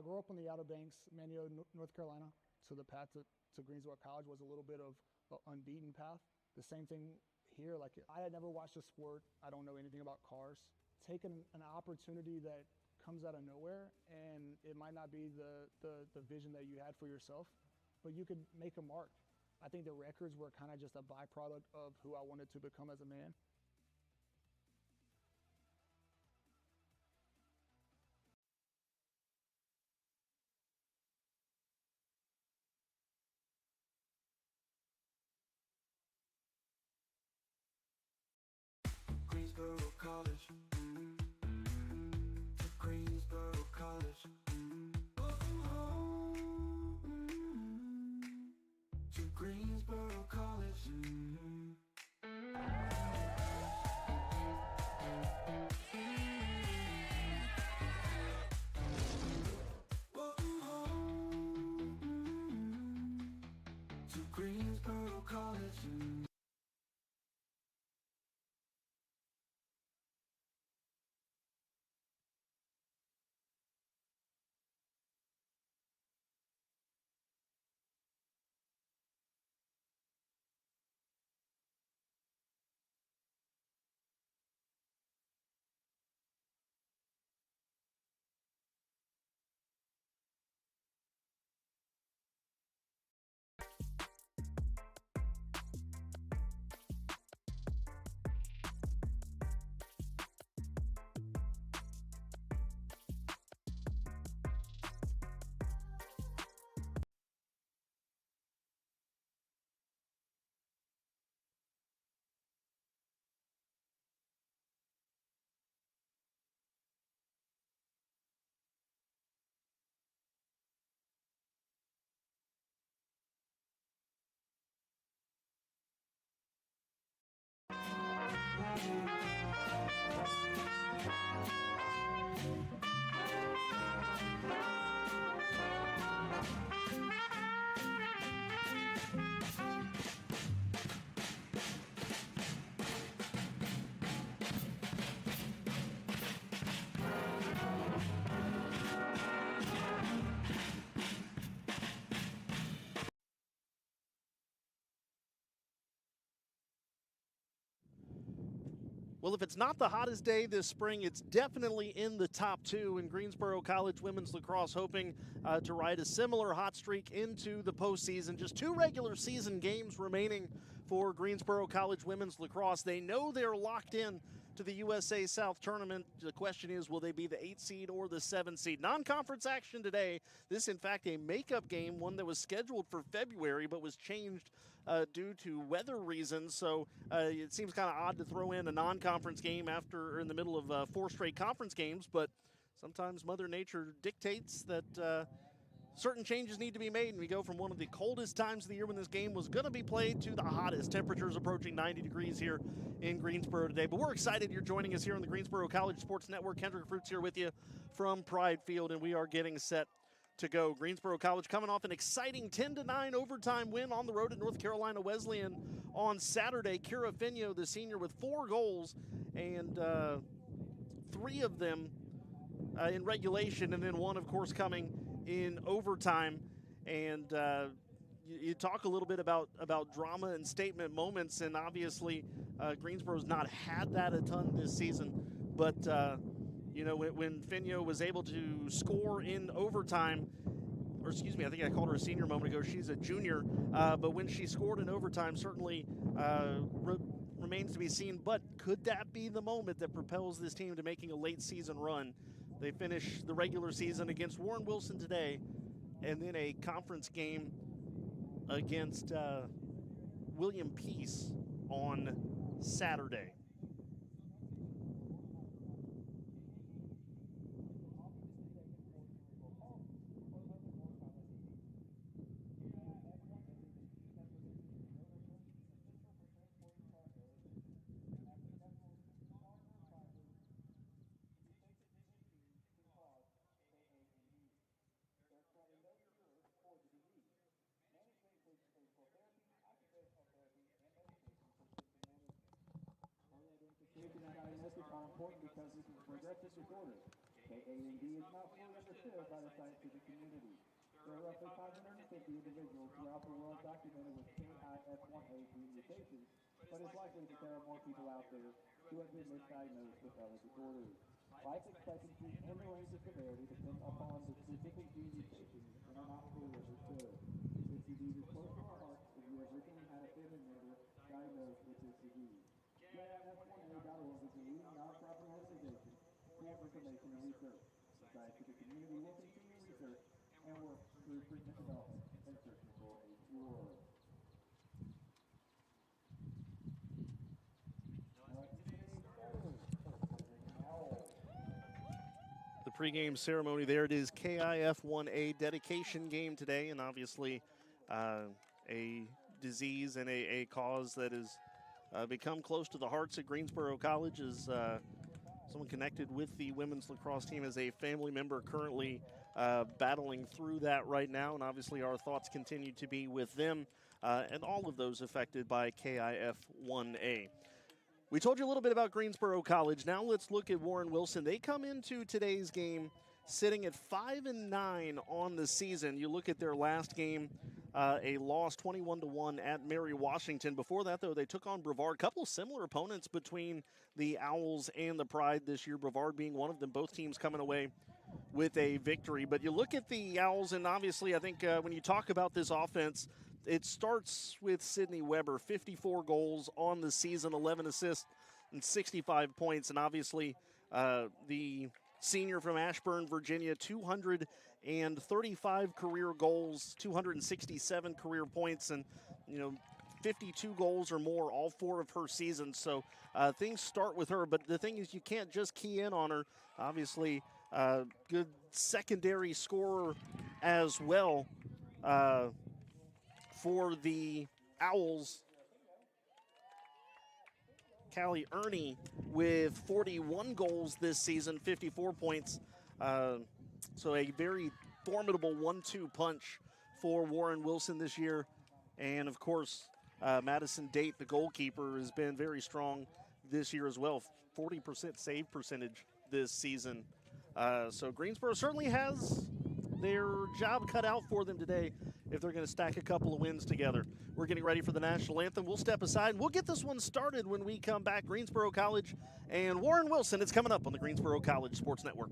grew up on the Outer Banks, Manio, North Carolina. So the path to Greensboro College was a little bit of an unbeaten path. The same thing here. Like, I had never watched a sport. I don't know anything about cars. Taking an opportunity that comes out of nowhere, and it might not be the vision that you had for yourself, but you could make a mark. I think the records were kind of just a byproduct of who I wanted to become as a man. Greensboro College, to Greensboro College, to Greensboro College. To Greensboro College. Well, if it's not the hottest day this spring, it's definitely in the top two. In Greensboro College women's lacrosse hoping to ride a similar hot streak into the postseason. Just 2 regular season games remaining for Greensboro College women's lacrosse. They know they're locked in to the USA South tournament. The question is, will they be the 8 seed or the 7 seed? Non-conference action today. This, in fact, a makeup game, one that was scheduled for February but was changed due to weather reasons. So it seems kind of odd to throw in a non-conference game after or in the middle of 4 straight conference games, but sometimes Mother Nature dictates that certain changes need to be made, and we go from one of the coldest times of the year when this game was going to be played to the hottest. Temperatures approaching 90 degrees here in Greensboro today. But we're excited you're joining us here on the Greensboro College Sports Network. Kendrick Fruits here with you from Pride Field, and we are getting set to go. Greensboro College coming off an exciting 10-9 overtime win on the road at North Carolina Wesleyan on Saturday. Kira Finio, the senior, with 4 goals, and 3 of them in regulation, and then 1, of course, coming in overtime. And you talk a little bit about drama and statement moments, and obviously Greensboro's not had that a ton this season, but when Finio was able to score in overtime, or excuse me, I think I called her a senior a moment ago, she's a junior, but when she scored in overtime, certainly remains to be seen. But could that be the moment that propels this team to making a late season run? They finish the regular season against Warren Wilson today, and then a conference game against William Peace on Saturday. Safety and diagnostic are important because we can prevent disorders. KAAD is not fully understood by the scientific community. There are roughly 550 individuals throughout the world documented with KIF1A gene mutations, but it's likely that there are more people out there who have been misdiagnosed with other disorders. Life expectancy and the range of severity depend upon the specific gene mutations and are not fully understood. This disease is close to our hearts as we have recently had a family member diagnosed with this disease. KIF1A.org is a leading nonprofit organization for information and research. The scientific community will continue research and work through treatment development and searching for a cure. The pregame ceremony there. It is KIF1A dedication game today, and obviously a disease and a cause that has become close to the hearts at Greensboro College. As someone connected with the women's lacrosse team as a family member currently battling through that right now, and obviously our thoughts continue to be with them and all of those affected by KIF1A. We told you a little bit about Greensboro College. Now let's look at Warren Wilson. They come into today's game sitting at 5-9 on the season. You look at their last game, a loss 21-1 at Mary Washington. Before that, though, they took on Brevard. A couple similar opponents between the Owls and the Pride this year, Brevard being one of them. Both teams coming away with a victory. But you look at the Owls, and obviously I think when you talk about this offense, it starts with Sydney Weber, 54 goals on the season, 11 assists and 65 points. And obviously the senior from Ashburn, Virginia, 235 career goals, 267 career points, and 52 goals or more all 4 of her seasons. So things start with her, but the thing is you can't just key in on her. Obviously, good secondary scorer as well for the Owls. Callie Ernie with 41 goals this season, 54 points. So a very formidable 1-2 punch for Warren Wilson this year. And, of course, Madison Date, the goalkeeper, has been very strong this year as well, 40% save percentage this season. So Greensboro certainly has their job cut out for them today if they're going to stack a couple of wins together. We're getting ready for the national anthem. We'll step aside, and we'll get this one started when we come back. Greensboro College and Warren Wilson. It's coming up on the Greensboro College Sports Network.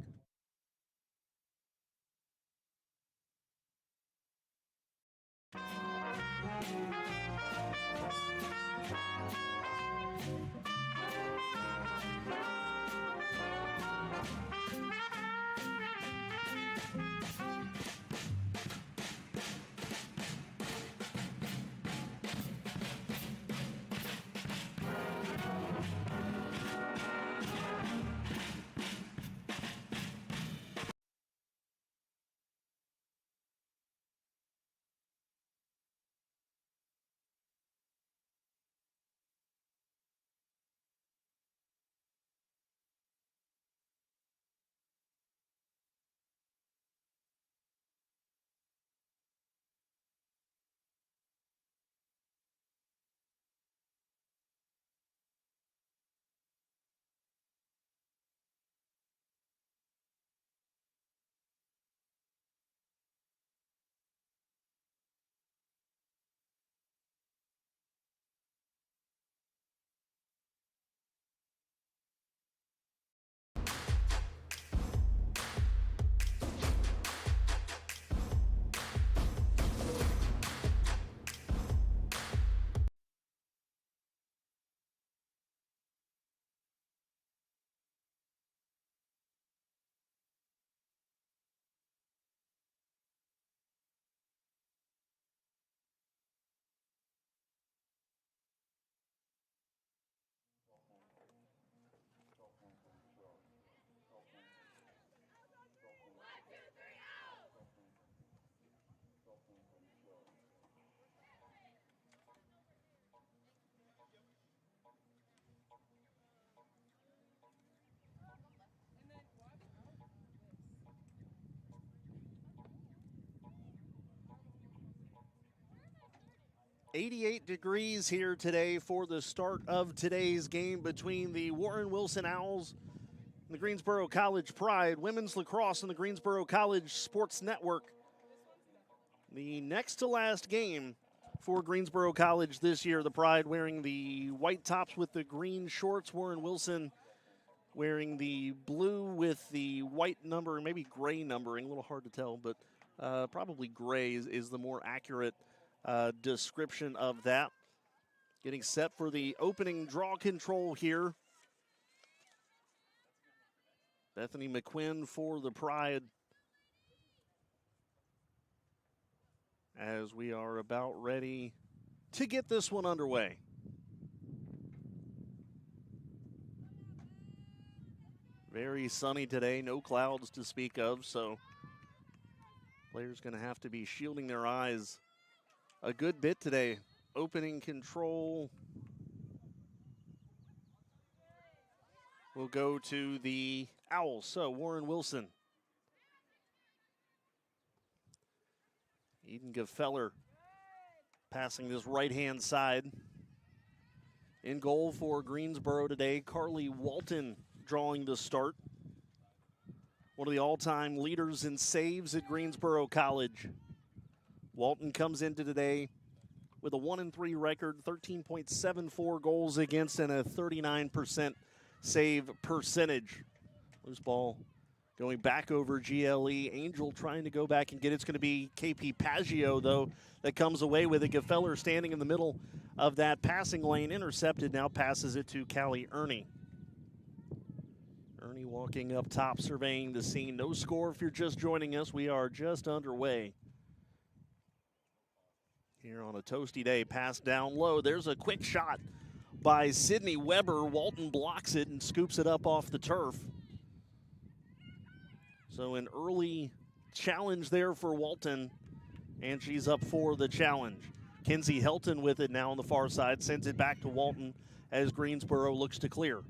.88 degrees here today for the start of today's game between the Warren Wilson Owls the Greensboro College Pride, women's lacrosse, and the Greensboro College Sports Network. The next to last game for Greensboro College this year. The Pride wearing the white tops with the green shorts. Warren Wilson wearing the blue with the white number, maybe gray numbering, a little hard to tell, but probably gray is the more accurate description of that. Getting set for the opening draw control here. Bethany McQuinn for the Pride, as we are about ready to get this one underway. Very sunny today, no clouds to speak of, so players going to have to be shielding their eyes a good bit today. Opening control will go to the Owls. So Warren Wilson, Eden Gefeller passing this right-hand side. In goal for Greensboro today, Carly Walton drawing the start. One of the all-time leaders in saves at Greensboro College. Walton comes into today with a 1-3 record, 13.74 goals against, and a 39% save percentage. Loose ball going back over GLE. Angel trying to go back and get it. It's going to be KP Paggio, though, that comes away with it. Gefeller standing in the middle of that passing lane. Intercepted, now passes it to Callie Ernie. Ernie walking up top, surveying the scene. No score if you're just joining us. We are just underway here on a toasty day. Pass down low. There's a quick shot by Sydney Weber. Walton blocks it and scoops it up off the turf. So an early challenge there for Walton, and she's up for the challenge. Kinsey Helton with it now on the far side, sends it back to Walton as Greensboro looks to clear.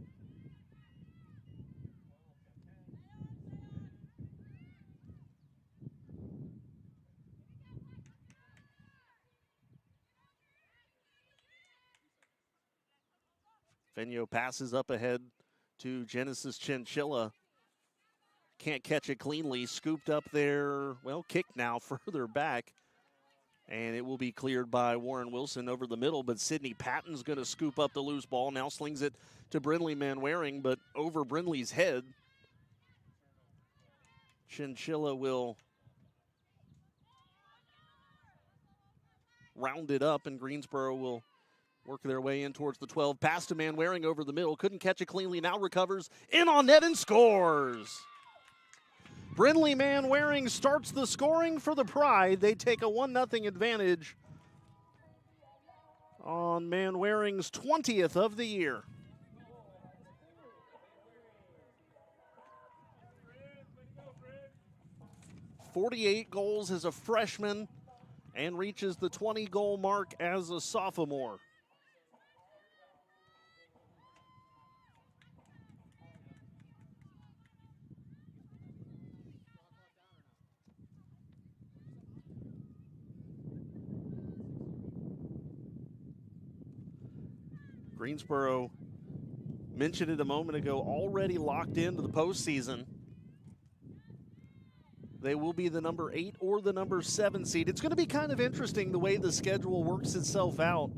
Fenio passes up ahead to Genesis Chinchilla. Can't catch it cleanly. Scooped up there. Well, kicked now further back. And it will be cleared by Warren Wilson over the middle. But Sydney Patton's going to scoop up the loose ball. Now slings it to Brindley Manwaring, but over Brindley's head. Chinchilla will round it up, and Greensboro will work their way in towards the 12. Pass to Manwaring over the middle. Couldn't catch it cleanly. Now recovers. In on net and scores. Brindley Manwaring starts the scoring for the Pride. They take a 1-0 advantage on Manwaring's 20th of the year. .48 goals as a freshman and reaches the 20-goal mark as a sophomore. Greensboro, mentioned it a moment ago, already locked into the postseason. They will be the number 8 or the number 7 seed. It's going to be kind of interesting the way the schedule works itself out.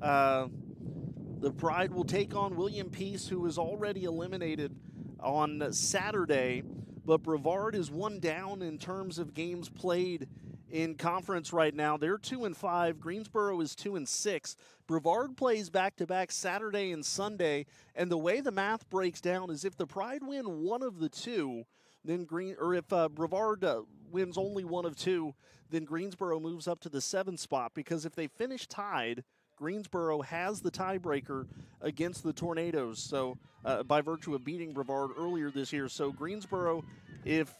The Pride will take on William Peace, who is already eliminated on Saturday, but Brevard is one down in terms of games played in conference right now. They're 2-5. Greensboro is 2-6. Brevard plays back-to-back Saturday and Sunday, and the way the math breaks down is if the Pride win one of the two, then if Brevard wins only one of two, then Greensboro moves up to the 7th spot, because if they finish tied, Greensboro has the tiebreaker against the Tornadoes, so by virtue of beating Brevard earlier this year. So Greensboro, if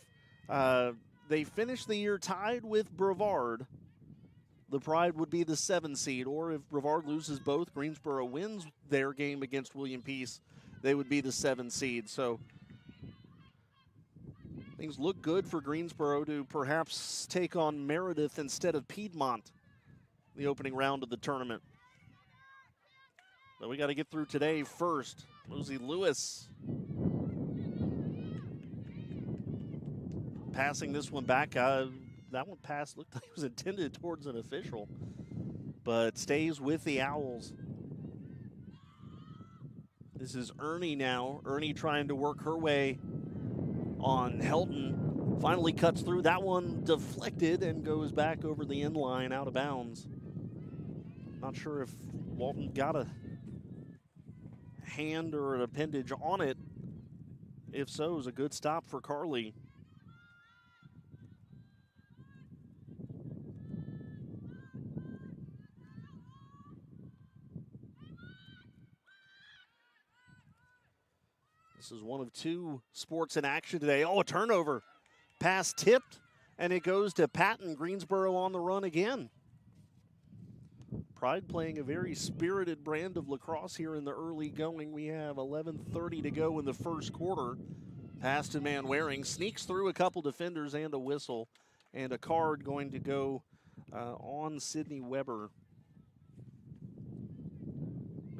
they finish the year tied with Brevard, the Pride would be the 7 seed. Or if Brevard loses both, Greensboro wins their game against William Peace, they would be the 7 seed. So things look good for Greensboro to perhaps take on Meredith instead of Piedmont the opening round of the tournament. But we got to get through today first. Rosie Lewis passing this one back. That one pass looked like it was intended towards an official, but stays with the Owls. This is Ernie now. Ernie trying to work her way on Helton. Finally cuts through. That one deflected and goes back over the end line out of bounds. Not sure if Walton got a hand or an appendage on it. If so, it was a good stop for Carly. This is one of two sports in action today. Oh, a turnover. Pass tipped, and it goes to Patton. Greensboro on the run again. Pride playing a very spirited brand of lacrosse here in the early going. We have 11:30 to go in the first quarter. Pass to Manwaring. Sneaks through a couple defenders and a whistle. And a card going to go on Sydney Weber.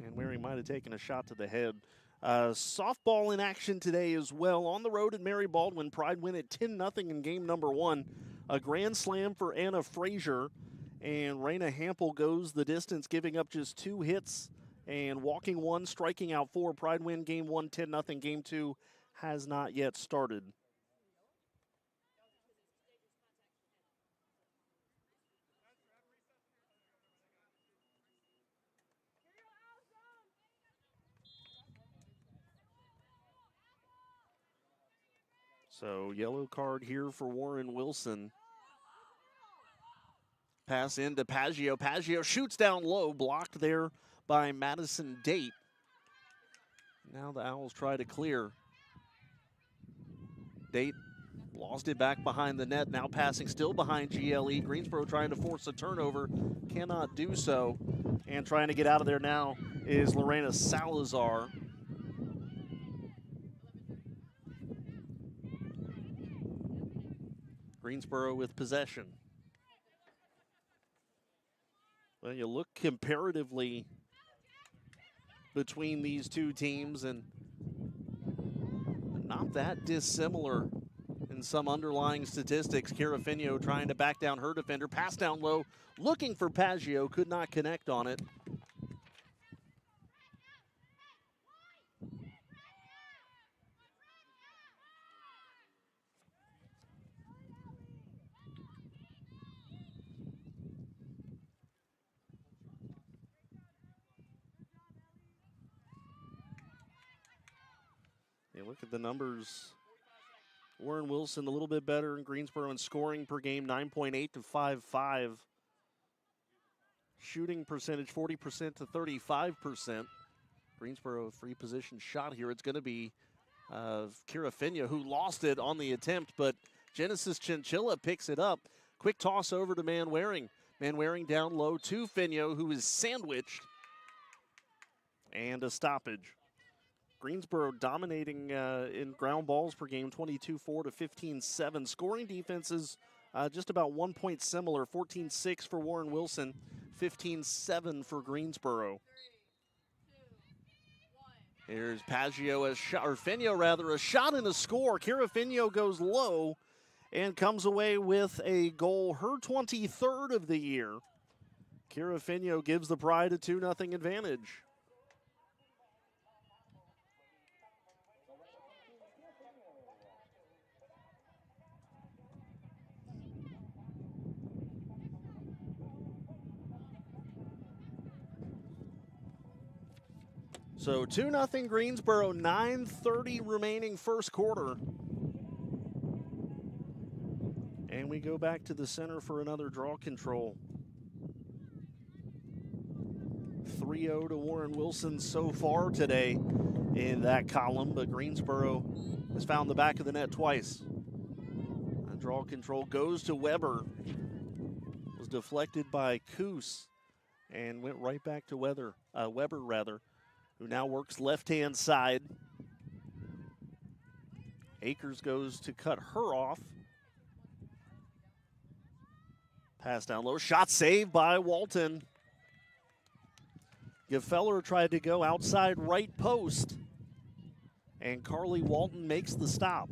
Manwaring might have taken a shot to the head. Softball in action today as well. On the road at Mary Baldwin, Pride win at 10-0 in game number 1. A grand slam for Anna Frazier, and Raina Hampel goes the distance, giving up just 2 hits and walking 1, striking out 4. Pride win game 1, 10-0. Game 2 has not yet started. So yellow card here for Warren Wilson. Pass into Paggio. Paggio shoots down low, blocked there by Madison Date. Now the Owls try to clear. Date lost it back behind the net, now passing still behind GLE. Greensboro trying to force a turnover, cannot do so. And trying to get out of there now is Lorena Salazar. Greensboro with possession. Well, you look comparatively between these two teams, and not that dissimilar in some underlying statistics. Carafino trying to back down her defender. Pass down low, looking for Paggio, could not connect on it. You look at the numbers. Warren Wilson a little bit better in Greensboro in scoring per game, 9.8 to 5.5. Shooting percentage, 40% to 35%. Greensboro free position shot here. It's going to be Kira Finya, who lost it on the attempt, but Genesis Chinchilla picks it up. Quick toss over to Manwaring. Manwaring down low to Finya, who is sandwiched. And a stoppage. Greensboro dominating in ground balls per game, 22-4 to 15-7. Scoring defenses just about 1 point similar, 14-6 for Warren Wilson, 15-7 for Greensboro. Here's Paggio, Finio rather, a shot and a score. Kira Finio goes low and comes away with a goal, her 23rd of the year. Kira Finio gives the Pride a 2-0 advantage. So 2-0 Greensboro, 9:30 remaining first quarter. And we go back to the center for another draw control. 3-0 to Warren Wilson so far today in that column, but Greensboro has found the back of the net twice. And draw control goes to Weber. Was deflected by Coos and went right back to Weber, who now works left-hand side. Akers goes to cut her off. Pass down low, shot saved by Walton. Gefeller tried to go outside right post, and Carly Walton makes the stop.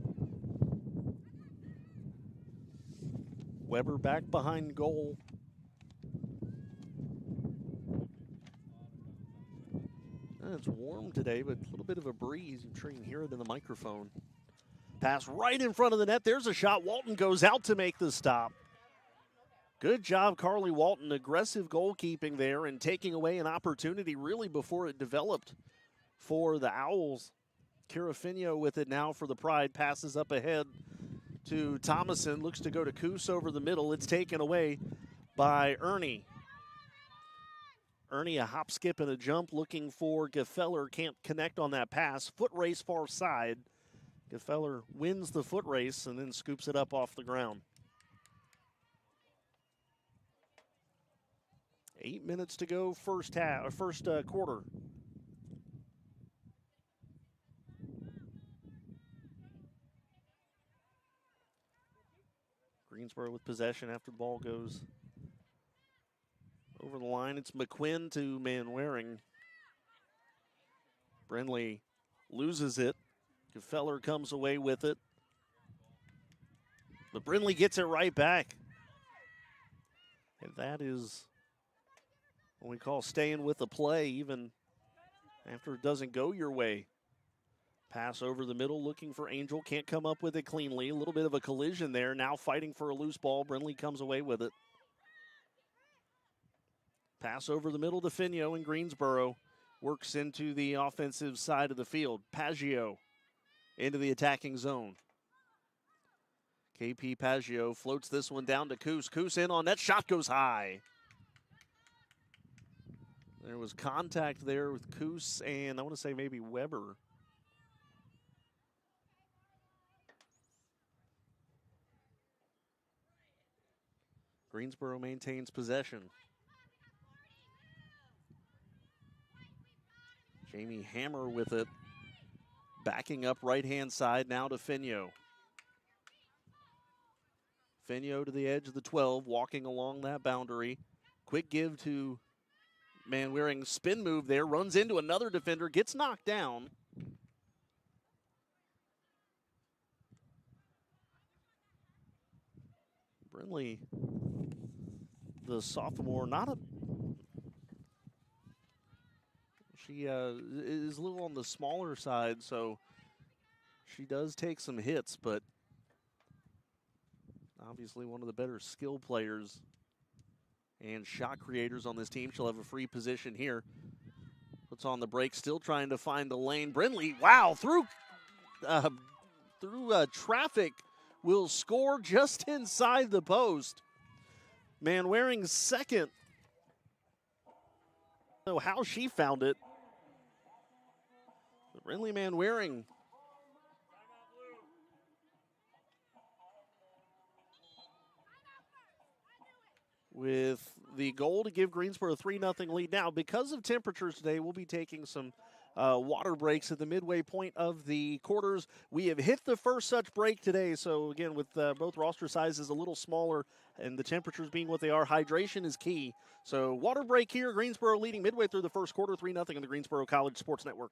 Weber back behind goal. It's warm today, but a little bit of a breeze. I'm sure you can hear it in the microphone. Pass right in front of the net. There's a shot. Walton goes out to make the stop. Good job, Carly Walton. Aggressive goalkeeping there and taking away an opportunity really before it developed for the Owls. Carafino with it now for the Pride. Passes up ahead to Thomason. Looks to go to Coos over the middle. It's taken away by Ernie. Ernie, a hop, skip, and a jump looking for Gefeller. Can't connect on that pass. Foot race far side. Gefeller wins the foot race and then scoops it up off the ground. 8 minutes to go, first quarter. Greensboro with possession after the ball goes over the line. It's McQuinn to Manwaring. Brindley loses it. Gefeller comes away with it. But Brindley gets it right back. And that is what we call staying with the play, even after it doesn't go your way. Pass over the middle, looking for Angel. Can't come up with it cleanly. A little bit of a collision there. Now fighting for a loose ball. Brindley comes away with it. Pass over the middle to Finio in Greensboro. Works into the offensive side of the field. Paggio into the attacking zone. KP Paggio floats this one down to Coos. Coos in on net. Shot goes high. There was contact there with Coos and I want to say maybe Weber. Greensboro maintains possession. Jamie Hammer with it. Backing up right-hand side now to Finio. Finio to the edge of the 12, walking along that boundary. Quick give to Manwaring. Spin move there, runs into another defender, gets knocked down. Brindley, the sophomore, she is a little on the smaller side, so she does take some hits, but obviously one of the better skill players and shot creators on this team. She'll have a free position here. Puts on the break, still trying to find the lane. Brindley, wow, through traffic, will score just inside the post. Manwaring's second. I don't know how she found it. But Brindley Manwaring with the goal to give Greensboro a 3-0 lead. Now, because of temperatures today, we'll be taking some water breaks at the midway point of the quarters. We have hit the first such break today. So, again, with both roster sizes a little smaller and the temperatures being what they are, hydration is key. So, water break here. Greensboro leading midway through the first quarter, 3-0 in the Greensboro College Sports Network.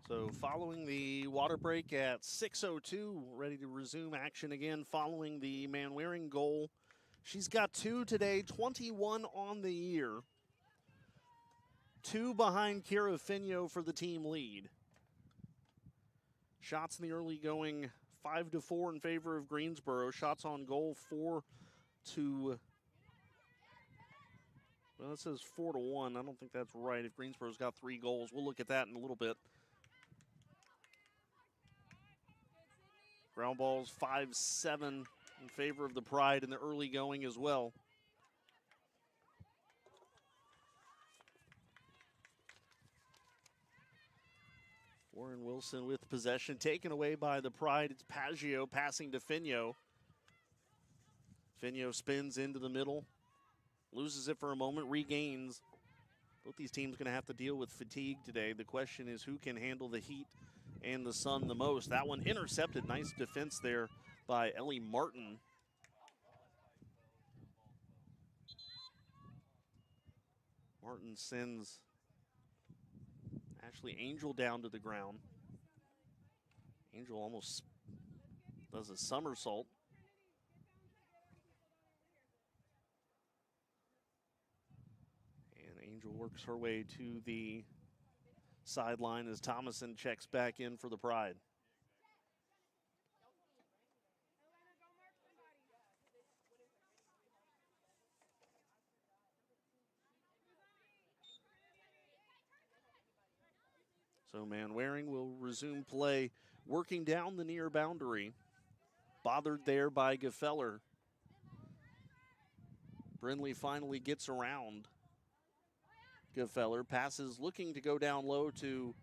So following the water break at 6:02, ready to resume action again following the Manwaring goal. She's got 2 today, 21 on the year. 2 behind Kira Finio for the team lead. Shots in the early going 5-4 in favor of Greensboro. Shots on goal 4 to, well, it says 4-1. I don't think that's right. If Greensboro's got 3 goals, we'll look at that in a little bit. Ground balls 5-7 in favor of the Pride in the early going as well. Warren Wilson with possession taken away by the Pride. It's Paggio passing to Finio. Finio spins into the middle, loses it for a moment, regains. Both these teams going to have to deal with fatigue today. The question is who can handle the heat and the sun the most. That one intercepted. Nice defense there by Ellie Martin. Martin sends Ashley Angel down to the ground. Angel almost does a somersault. And Angel works her way to the sideline as Thomason checks back in for the Pride. So Manwaring will resume play, working down the near boundary. Bothered there by Gefeller. Brindley finally gets around Gefeller. Passes looking to go down low to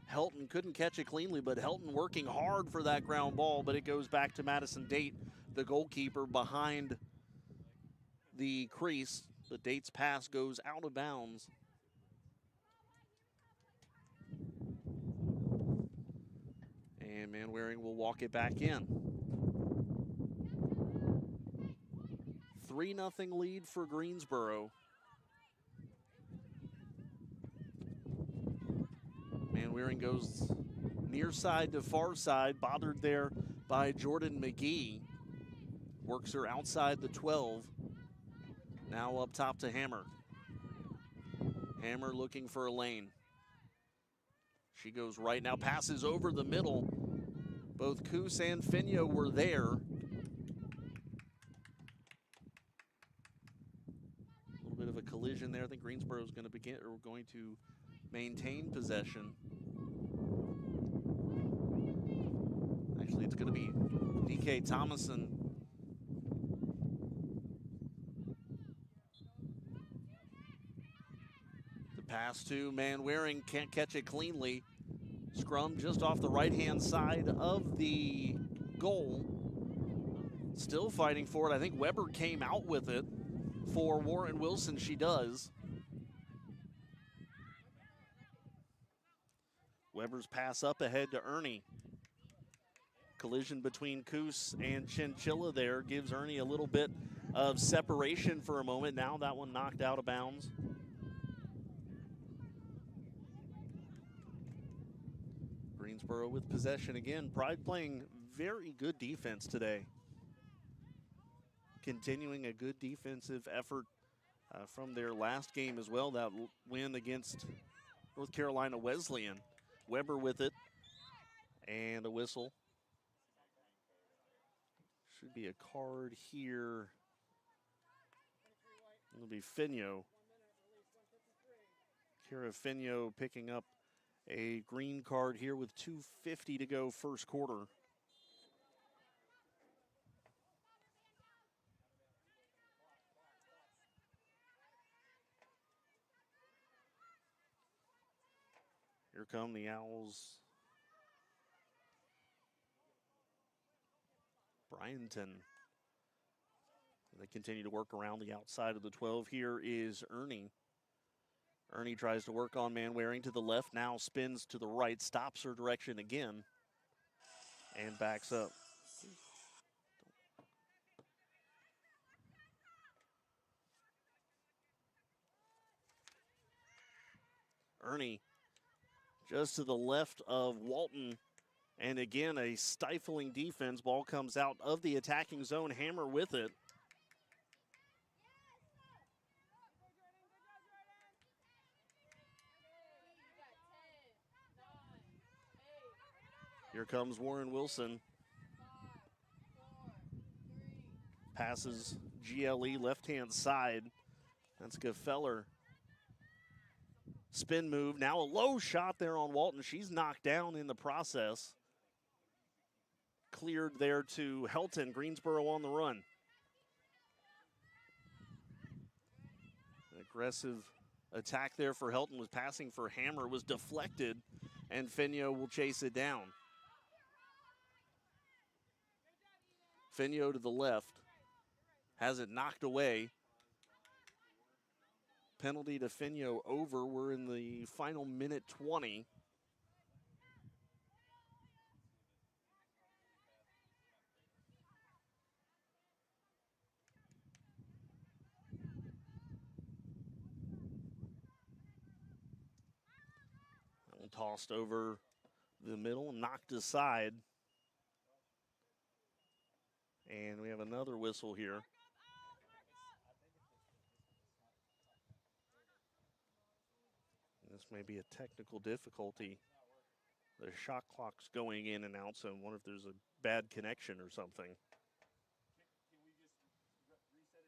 Helton. Couldn't catch it cleanly, but Helton working hard for that ground ball, but it goes back to Madison Date, the goalkeeper, behind the crease. The Date's pass goes out of bounds. And Manwaring will walk it back in. 3-0 lead for Greensboro. Manwaring goes near side to far side, bothered there by Jordan McGee. Works her outside the 12. Now up top to Hammer. Hammer looking for a lane. She goes right now, passes over the middle. Both Coos and Finio were there. A little bit of a collision there. I think Greensboro is going to maintain possession. Actually, it's going to be DK Thomason. The pass to Manwaring, can't catch it cleanly. Scrum just off the right-hand side of the goal. Still fighting for it. I think Weber came out with it. For Warren Wilson, she does. Weber's pass up ahead to Ernie. Collision between Coos and Chinchilla there gives Ernie a little bit of separation for a moment. Now that one knocked out of bounds. Greensboro with possession again. Pride playing very good defense today. Continuing a good defensive effort from their last game as well. That win against North Carolina Wesleyan. Weber with it. And a whistle. Should be a card here. It'll be Finio. Kira Finio picking up a green card here with 2:50 to go first quarter. Here come the Owls. Bryanton. They continue to work around the outside of the 12. Here is Ernie. Ernie tries to work on Manwaring to the left, now spins to the right, stops her direction again, and backs up. Ernie just to the left of Walton. And again, a stifling defense. Ball comes out of the attacking zone. Hammer with it. Here comes Warren Wilson. Passes GLE left-hand side. That's Gefeller. Spin move. Now a low shot there on Walton. She's knocked down in the process. Cleared there to Helton. Greensboro on the run. An aggressive attack there for Helton. Was passing for Hammer. Was deflected. And Finio will chase it down. Finio to the left. Has it knocked away. Penalty to Finio over. We're in the final minute 20. Tossed over the middle, knocked aside. And we have another whistle here. This may be a technical difficulty. The shot clock's going in and out, so I wonder if there's a bad connection or something. Can we just reset it to 60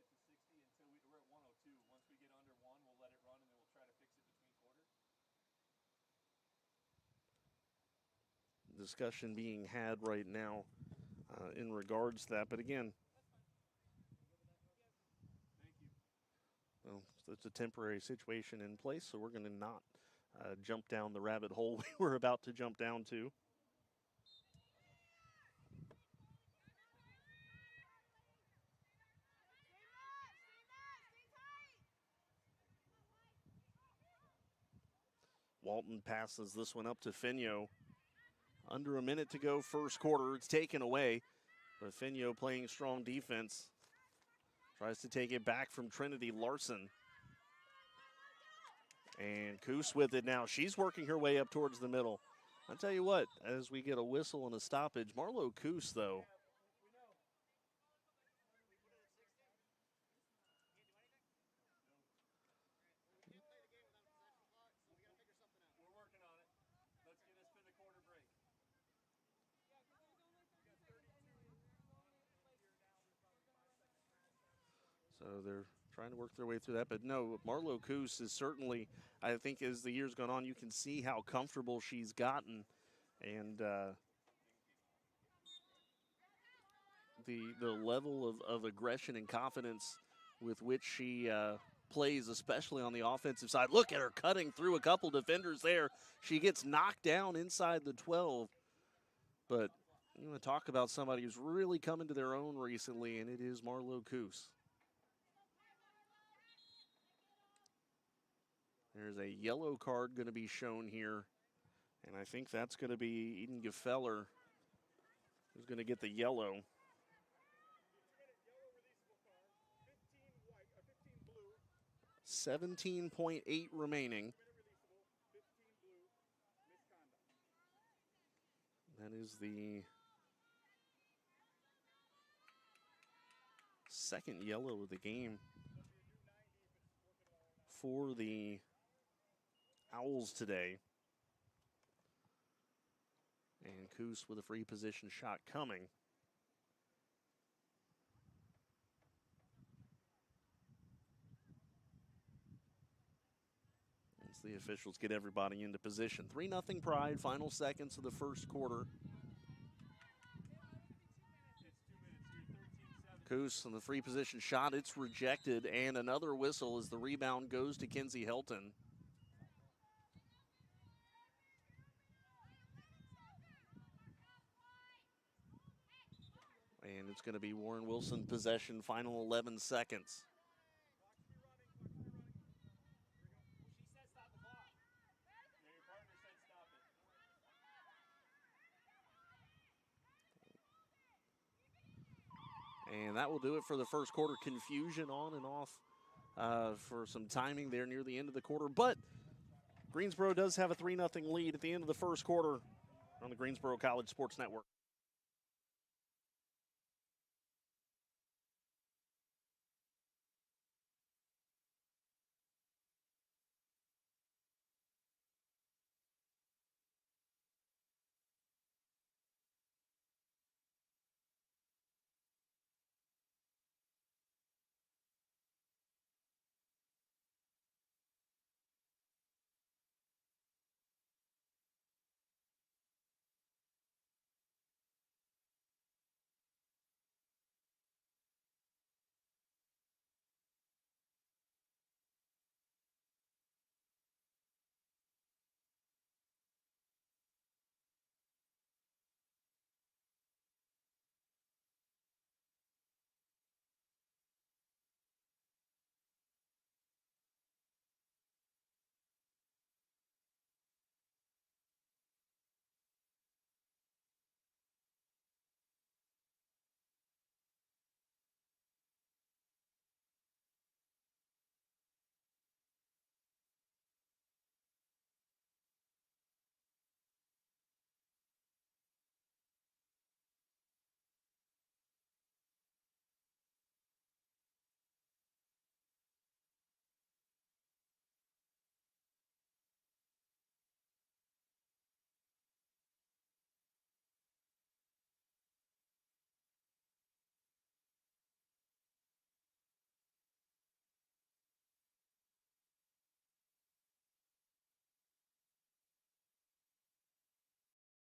until we're at 102? Once we get under 1, we'll let it run, and then we'll try to fix it between quarters. Discussion being had right now in regards to that, but again, well, it's a temporary situation in place, so we're going to not jump down the rabbit hole we were about to jump down to. Walton passes this one up to Finio. Under a minute to go, first quarter. It's taken away, but Finio playing strong defense. Tries to take it back from Trinity Larson. And Coos with it now. She's working her way up towards the middle. I'll tell you what, as we get a whistle and a stoppage, Marlo Coos, though, We're working on it. Let's get us to the quarter break. so they're trying to work their way through that. But no, Marlo Coos is certainly, I think as the years gone on, you can see how comfortable she's gotten. And the level of aggression and confidence with which she plays, especially on the offensive side. Look at her cutting through a couple defenders there. She gets knocked down inside the 12. But you want to talk about somebody who's really come into their own recently, and it is Marlo Coos. There's a yellow card going to be shown here, and I think that's going to be Eden Gefeller who's going to get the yellow. 17.8 remaining. That is the second yellow of the game for the Owls today. And Coos with a free position shot coming. As the officials get everybody into position. 3-0 Pride, final seconds of the first quarter. Coos on the free position shot, it's rejected, and another whistle as the rebound goes to Kinsey Helton. And it's going to be Warren Wilson possession, final 11 seconds. And that will do it for the first quarter. Confusion on and off for some timing there near the end of the quarter. But Greensboro does have a 3-0 lead at the end of the first quarter on the Greensboro College Sports Network.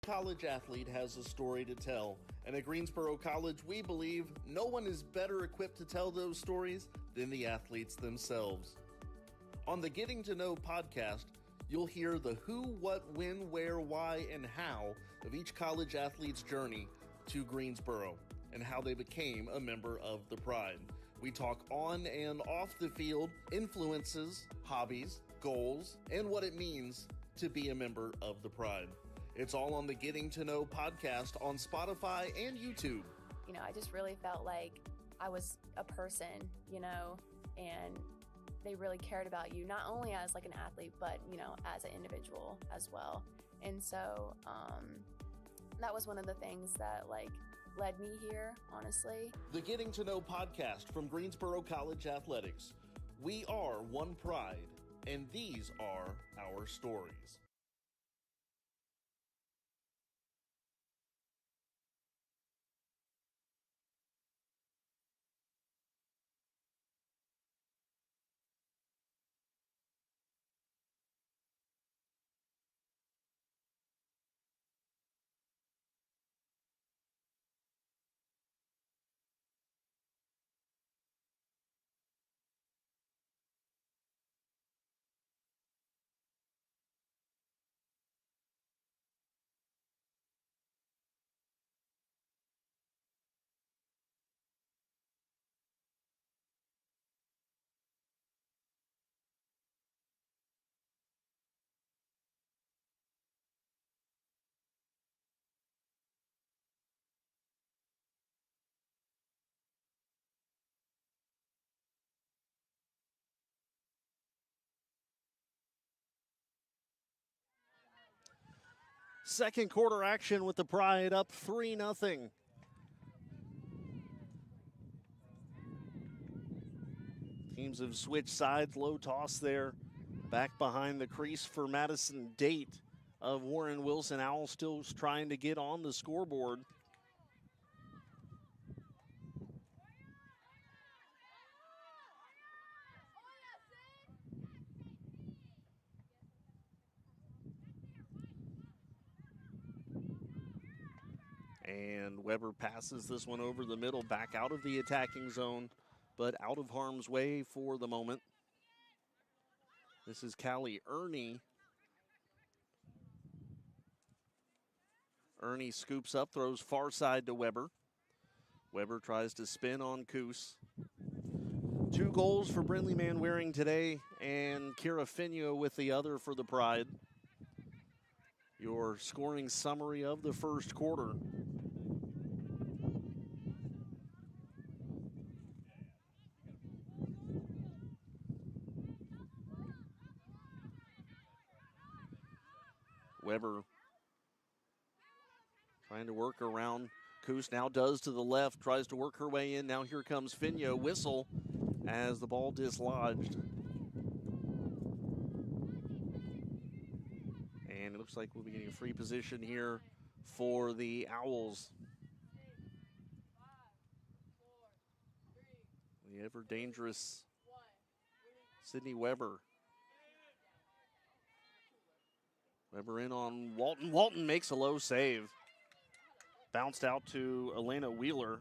College athlete has a story to tell, and at Greensboro College, we believe no one is better equipped to tell those stories than the athletes themselves. On the Getting to Know podcast, you'll hear the who, what, when, where, why, and how of each college athlete's journey to Greensboro and how they became a member of the Pride. We talk on and off the field, influences, hobbies, goals, and what it means to be a member of the Pride. It's all on the Getting to Know podcast on Spotify and YouTube. You know, I just really felt like I was a person, you know, and they really cared about you, not only as like an athlete, but, you know, as an individual as well. And so that was one of the things that like led me here, honestly. The Getting to Know podcast from Greensboro College Athletics. We are one Pride, and these are our stories. Second quarter action with the Pride up 3-0. Teams have switched sides, low toss there. Back behind the crease for Madison Date of Warren Wilson. Owl still trying to get on the scoreboard. And Weber passes this one over the middle, back out of the attacking zone, but out of harm's way for the moment. This is Callie Ernie. Ernie scoops up, throws far side to Weber. Weber tries to spin on Coos. 2 goals for Brindley Manwaring today, and Kira Finio with the other for the Pride. Your scoring summary of the first quarter. Weber trying to work around. Coos now does to the left, tries to work her way in. Now here comes Finio. Whistle as the ball dislodged. And it looks like we'll be getting a free position here for the Owls. The ever dangerous Sydney Weber. Weber in on Walton. Walton makes a low save. Bounced out to Elena Wheeler.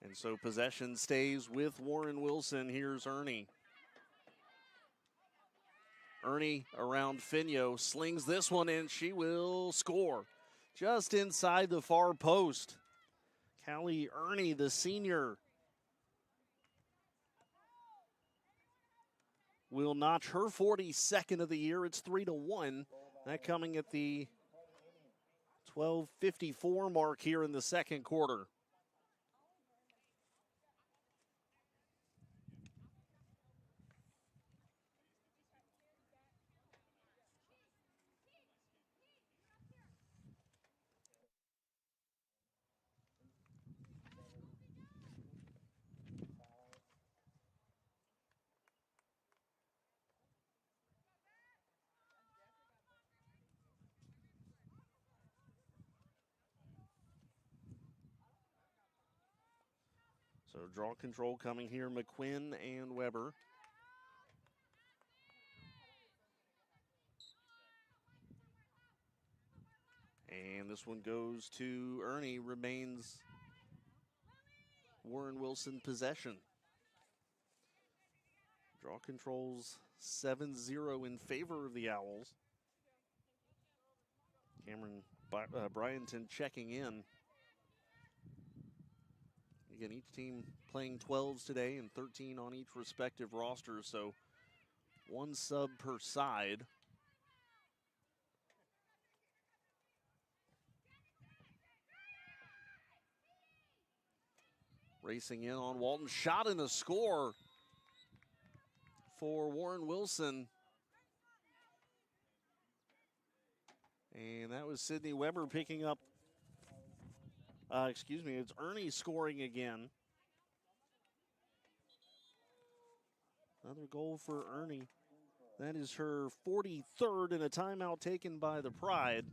And so possession stays with Warren Wilson. Here's Ernie. Ernie around Finio, slings this one in. She will score just inside the far post. Callie Ernie, the senior, will notch her 42nd of the year. It's 3-1. That coming at the 12:54 mark here in the second quarter. So draw control coming here, McQuinn and Weber. And this one goes to Ernie, remains Warren Wilson possession. Draw controls 7-0 in favor of the Owls. Cameron Bryanton checking in. Again, each team playing 12s today and 13 on each respective roster, so one sub per side. Racing in on Walton, shot and a score for Warren Wilson. And that was Sydney Weber picking up, it's Ernie scoring again. Another goal for Ernie. That is her 43rd and a timeout taken by the Pride,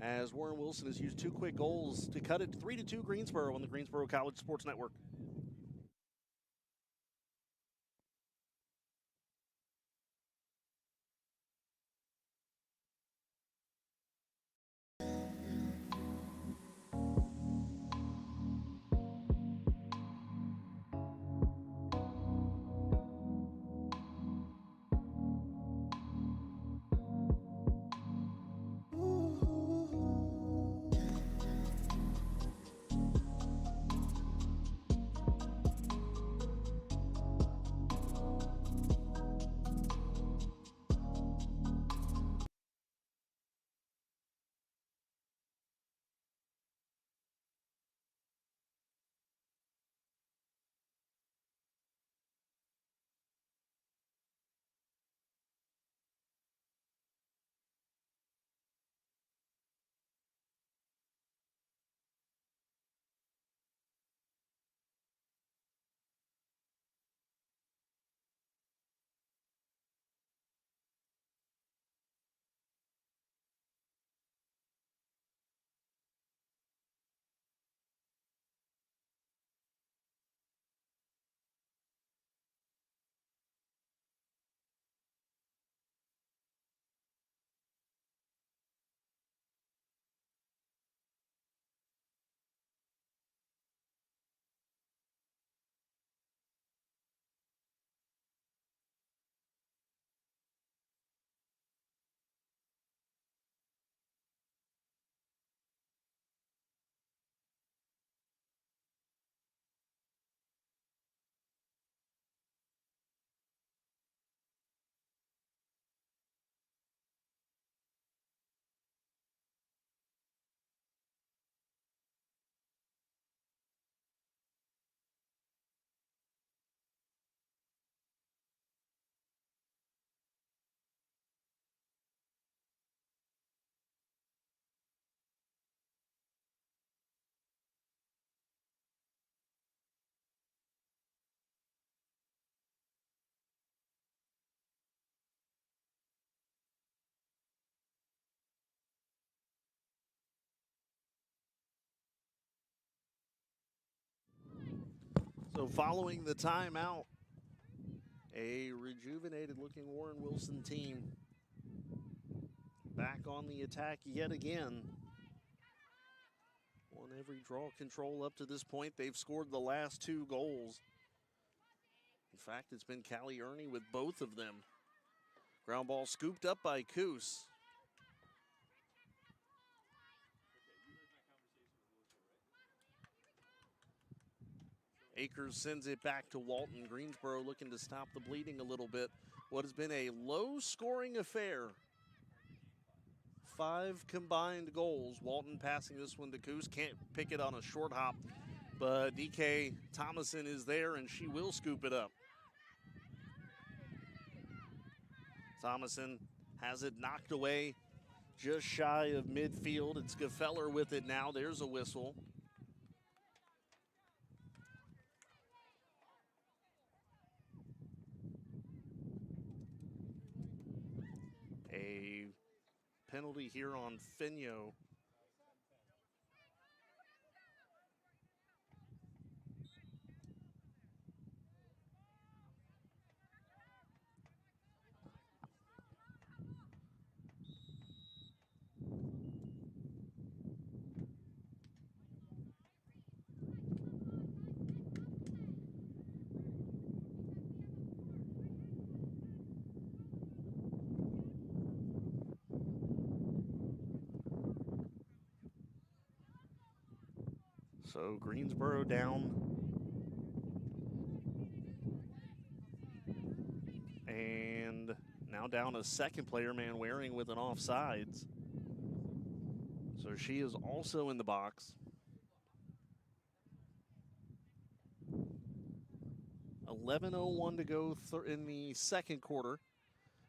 as Warren Wilson has used two quick goals to cut it 3-2 Greensboro on the Greensboro College Sports Network. So following the timeout, a rejuvenated looking Warren Wilson team back on the attack yet again. On every draw control up to this point, they've scored the last 2 goals. In fact, it's been Callie Ernie with both of them. Ground ball scooped up by Coos. Akers sends it back to Walton. Greensboro looking to stop the bleeding a little bit. What has been a low-scoring affair. 5 combined goals. Walton passing this one to Coos. Can't pick it on a short hop, but DK Thomason is there, and she will scoop it up. Thomason has it knocked away just shy of midfield. It's Gefeller with it now. There's a whistle. A penalty here on Finio. So Greensboro down. And now down a second player, man, Waring with an offsides. So she is also in the box. 11:01 to go in the second quarter.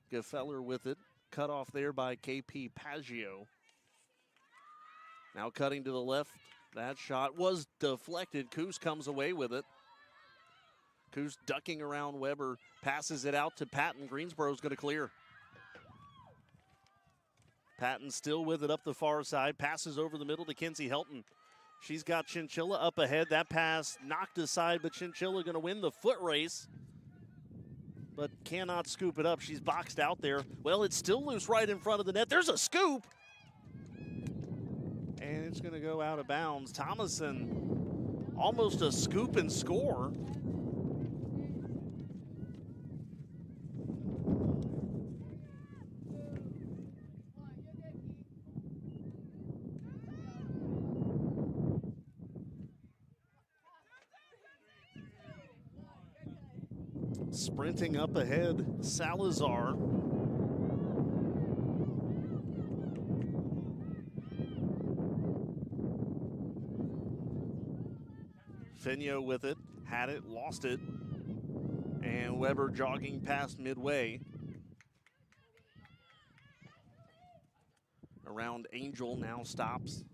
Gefeller with it. Cut off there by KP Paggio. Now cutting to the left. That shot was deflected. Coos comes away with it. Coos ducking around Weber. Passes it out to Patton. Greensboro's going to clear. Patton still with it up the far side. Passes over the middle to Kinsey Helton. She's got Chinchilla up ahead. That pass knocked aside, but Chinchilla going to win the foot race, but cannot scoop it up. She's boxed out there. Well, it's still loose right in front of the net. There's a scoop. And it's going to go out of bounds. Thomason, almost a scoop and score. Sprinting up ahead, Salazar. Finio with it, had it, lost it. And Weber jogging past midway. Around Angel now stops.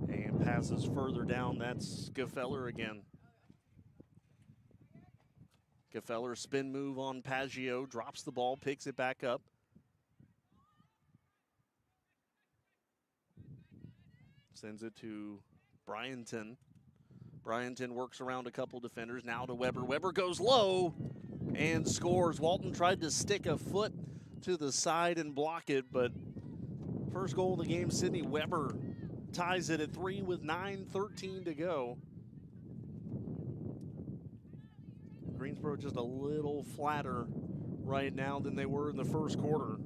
And passes further down. That's Gefeller again. Gefeller spin move on Paggio, drops the ball, picks it back up. Sends it to Bryanton. Bryanton works around a couple defenders. Now to Weber. Weber goes low and scores. Walton tried to stick a foot to the side and block it, but first goal of the game, Sydney Weber ties it at 3 with 9:13 to go. Greensboro just a little flatter right now than they were in the first quarter.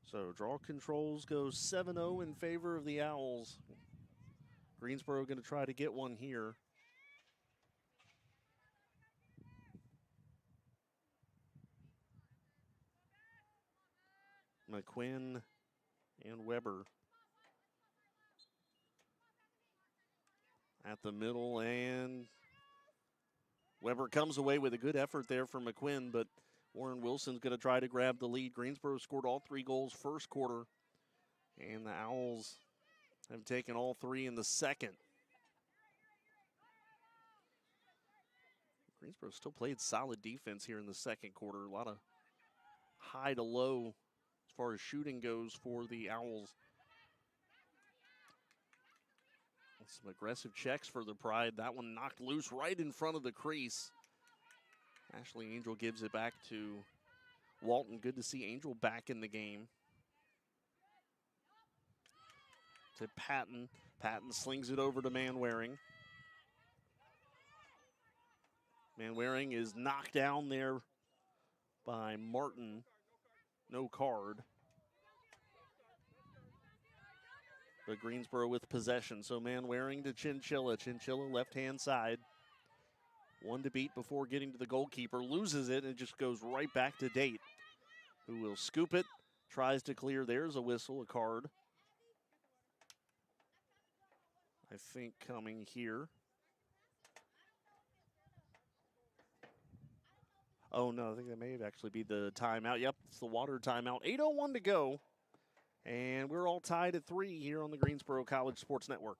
So draw controls go 7-0 in favor of the Owls. Greensboro going to try to get one here. McQuinn and Weber at the middle, and Weber comes away with a good effort there for McQuinn, but Warren Wilson's going to try to grab the lead. Greensboro scored all 3 goals first quarter, and the Owls have taken all 3 in the second. Greensboro still played solid defense here in the second quarter. A lot of high to low as far as shooting goes for the Owls. Some aggressive checks for the Pride. That one knocked loose right in front of the crease. Ashley Angel gives it back to Walton. Good to see Angel back in the game. To Patton. Patton slings it over to Manwaring. Manwaring is knocked down there by Martin. No card. But Greensboro with possession. So Manwaring to Chinchilla. Chinchilla left-hand side. 1 to beat before getting to the goalkeeper. Loses it and just goes right back to Date, who will scoop it. Tries to clear. There's a whistle, a card. I think coming here. Oh, no, I think that may actually be the timeout. Yep, it's the water timeout. 8:01 to go. And we're all tied at 3 here on the Greensboro College Sports Network.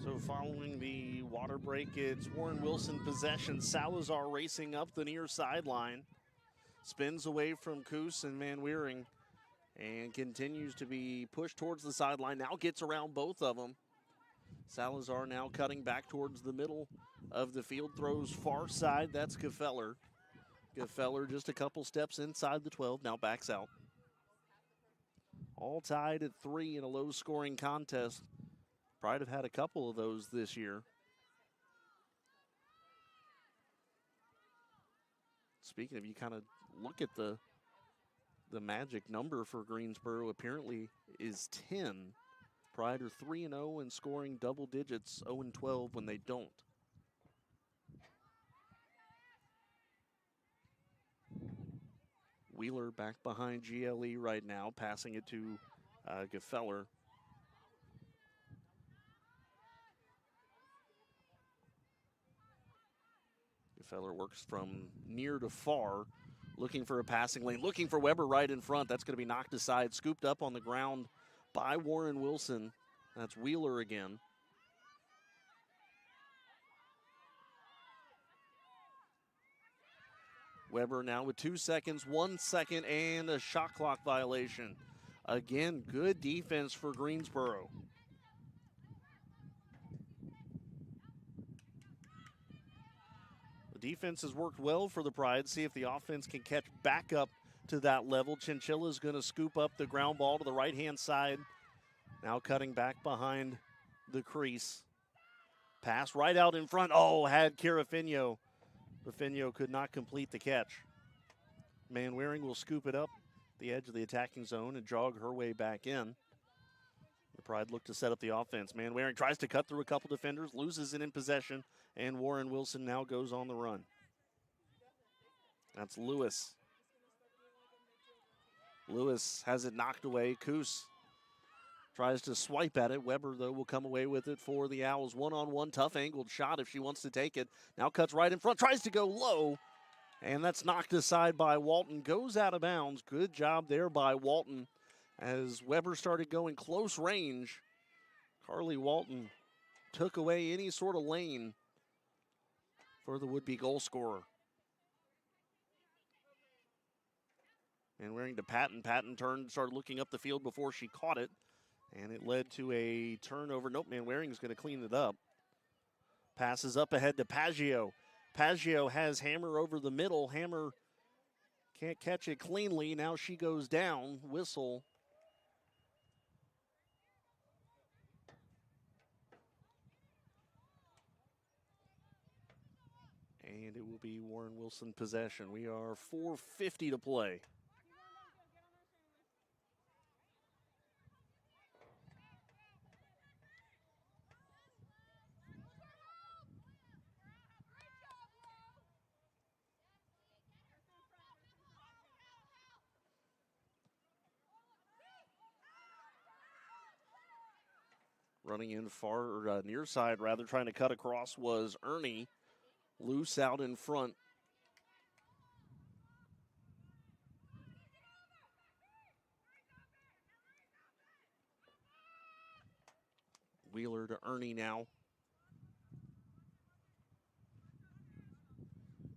So following the water break, it's Warren Wilson possession. Salazar racing up the near sideline. Spins away from Coos and Manwaring and continues to be pushed towards the sideline. Now gets around both of them. Salazar now cutting back towards the middle of the field. Throws far side. That's Gefeller. Gefeller just a couple steps inside the 12. Now backs out. All tied at 3 in a low-scoring contest. Pride have had a couple of those this year. Speaking of, you kind of look at the magic number for Greensboro apparently is 10. Pride are 3-0 and scoring double digits, 0-12 when they don't. Wheeler back behind GLE right now, passing it to Gefeller. Gefeller works from near to far, looking for a passing lane, looking for Weber right in front. That's going to be knocked aside, scooped up on the ground by Warren Wilson. That's Wheeler again. Weber now with 2 seconds, 1 second, and a shot clock violation. Again, good defense for Greensboro. The defense has worked well for the Pride. See if the offense can catch back up to that level. Chinchilla's going to scoop up the ground ball to the right-hand side. Now cutting back behind the crease. Pass right out in front. Oh, had Carafino. Rafinho could not complete the catch. Manwaring will scoop it up the edge of the attacking zone and jog her way back in. The Pride look to set up the offense. Manwaring tries to cut through a couple defenders, loses it in possession, and Warren Wilson now goes on the run. That's Lewis. Lewis has it knocked away. Coos tries to swipe at it. Weber, though, will come away with it for the Owls. One-on-one, tough angled shot if she wants to take it. Now cuts right in front, tries to go low, and that's knocked aside by Walton. Goes out of bounds. Good job there by Walton. As Weber started going close range, Carly Walton took away any sort of lane for the would-be goal scorer. And wearing to Patton. Patton turned, started looking up the field before she caught it. And it led to a turnover. Nope, Manwaring's going to clean it up. Passes up ahead to Paggio. Paggio has Hammer over the middle. Hammer can't catch it cleanly. Now she goes down. Whistle. And it will be Warren Wilson possession. We are 4:50 to play. Running in far, or near side rather, trying to cut across was Ernie. Loose out in front. Wheeler to Ernie now.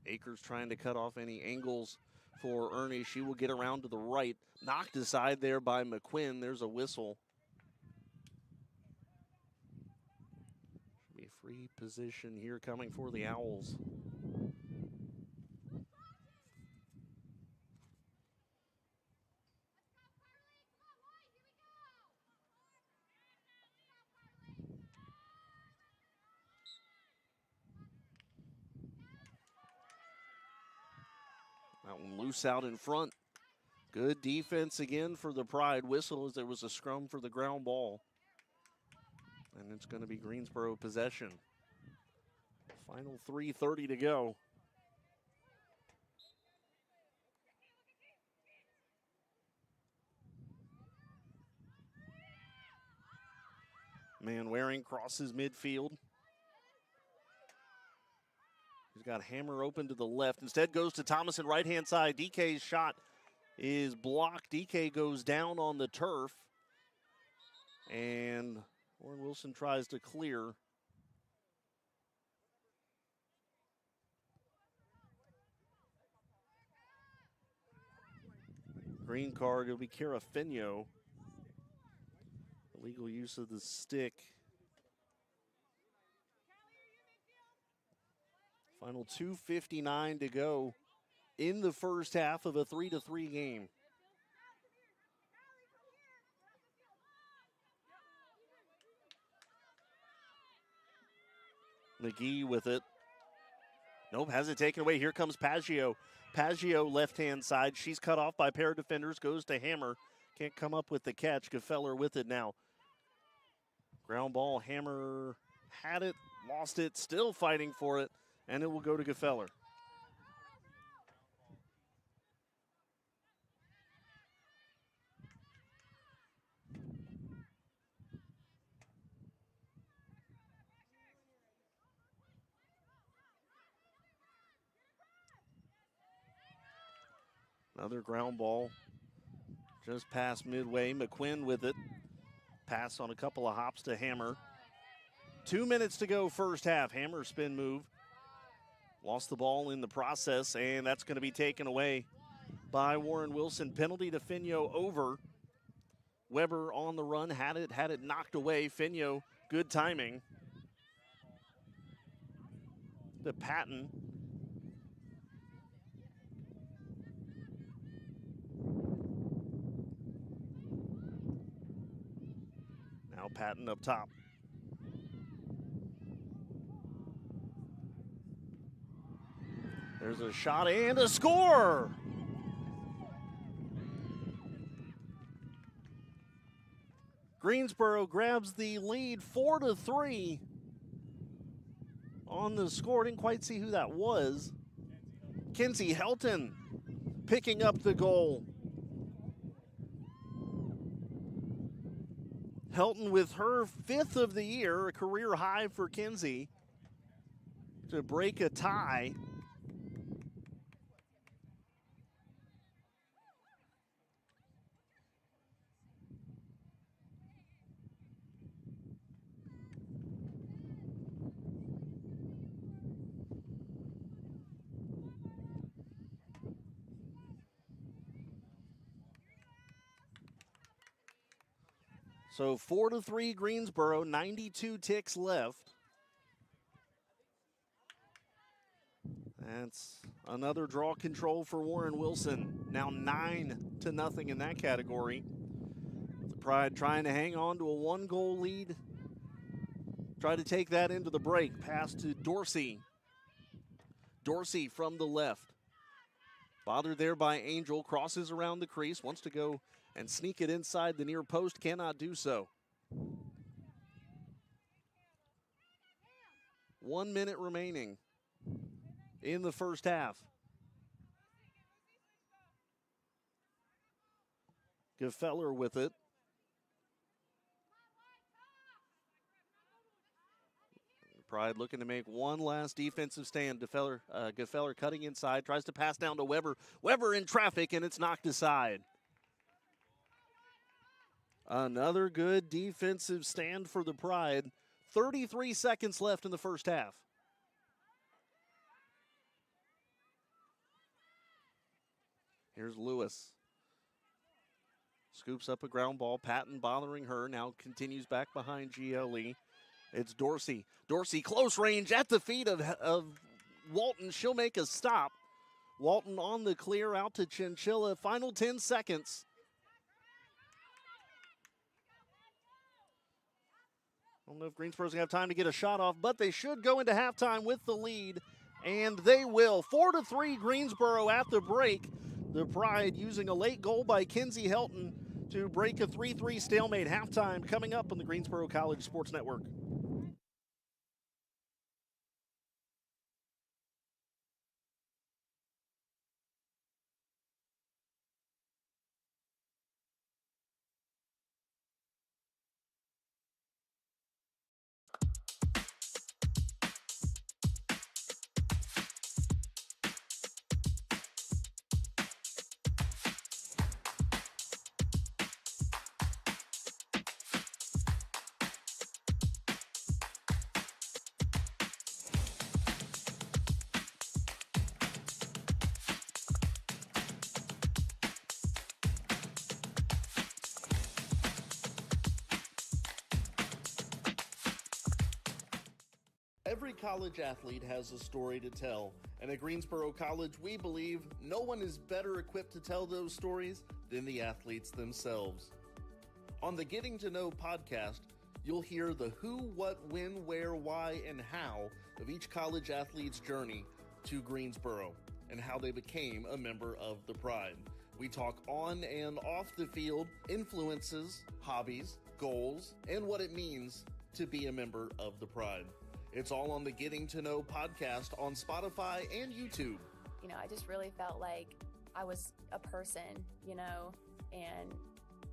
Akers trying to cut off any angles for Ernie. She will get around to the right. Knocked aside there by McQuinn. There's a whistle. Should be a free position here coming for the Owls. That one loose out in front. Good defense again for the Pride. Whistle as there was a scrum for the ground ball. And it's going to be Greensboro possession. Final 3:30 to go. Manwaring crosses midfield. He's got Hammer open to the left. Instead goes to Thomason, right-hand side. DK's shot is blocked. DK goes down on the turf. And Warren Wilson tries to clear. Green card, it'll be Carafino. Illegal use of the stick. Final 2:59 to go in the first half of a 3-3 game. McGee with it. Nope, has it taken away. Here comes Paggio. Paggio left-hand side. She's cut off by a pair of defenders. Goes to Hammer. Can't come up with the catch. Gefeller with it now. Ground ball. Hammer had it, lost it, still fighting for it, and it will go to Gefeller. Another ground ball just past midway. McQuinn with it. Pass on a couple of hops to Hammer. 2 minutes to go first half. Hammer spin move. Lost the ball in the process, and that's going to be taken away by Warren Wilson. Penalty to Finio over. Weber on the run, had it knocked away. Finio, good timing. To Patton. Now Patton up top. There's a shot and a score! Greensboro grabs the lead 4-3 on the score. Didn't quite see who that was. Kinsey Helton picking up the goal. Helton with her 5th of the year, a career high for Kinsey, to break a tie. So 4-3 Greensboro, 92 ticks left. That's another draw control for Warren Wilson. Now 9-0 in that category. The Pride trying to hang on to a 1-goal lead. Try to take that into the break. Pass to Dorsey. Dorsey from the left. Bothered there by Angel. Crosses around the crease. Wants to go and sneak it inside the near post. Cannot do so. 1 minute remaining in the first half. Gefeller with it. Pride looking to make one last defensive stand. Gefeller cutting inside, tries to pass down to Weber. Weber in traffic, and it's knocked aside. Another good defensive stand for the Pride. 33 seconds left in the first half. Here's Lewis. Scoops up a ground ball. Patton bothering her. Now continues back behind GLE. It's Dorsey. Dorsey close range at the feet of Walton. She'll make a stop. Walton on the clear out to Chinchilla. Final 10 seconds. I don't know if Greensboro's going to have time to get a shot off, but they should go into halftime with the lead, and they will. 4-3 Greensboro at the break. The Pride using a late goal by Kinsey Helton to break a 3-3 stalemate. Halftime coming up on the Greensboro College Sports Network. Every college athlete has a story to tell, and at Greensboro College, we believe no one is better equipped to tell those stories than the athletes themselves. On the Getting to Know podcast, you'll hear the who, what, when, where, why, and how of each college athlete's journey to Greensboro and how they became a member of the Pride. We talk on and off the field, influences, hobbies, goals, and what it means to be a member of the Pride. It's all on the Getting to Know podcast on Spotify and YouTube. You know, I just really felt like I was a person, you know, and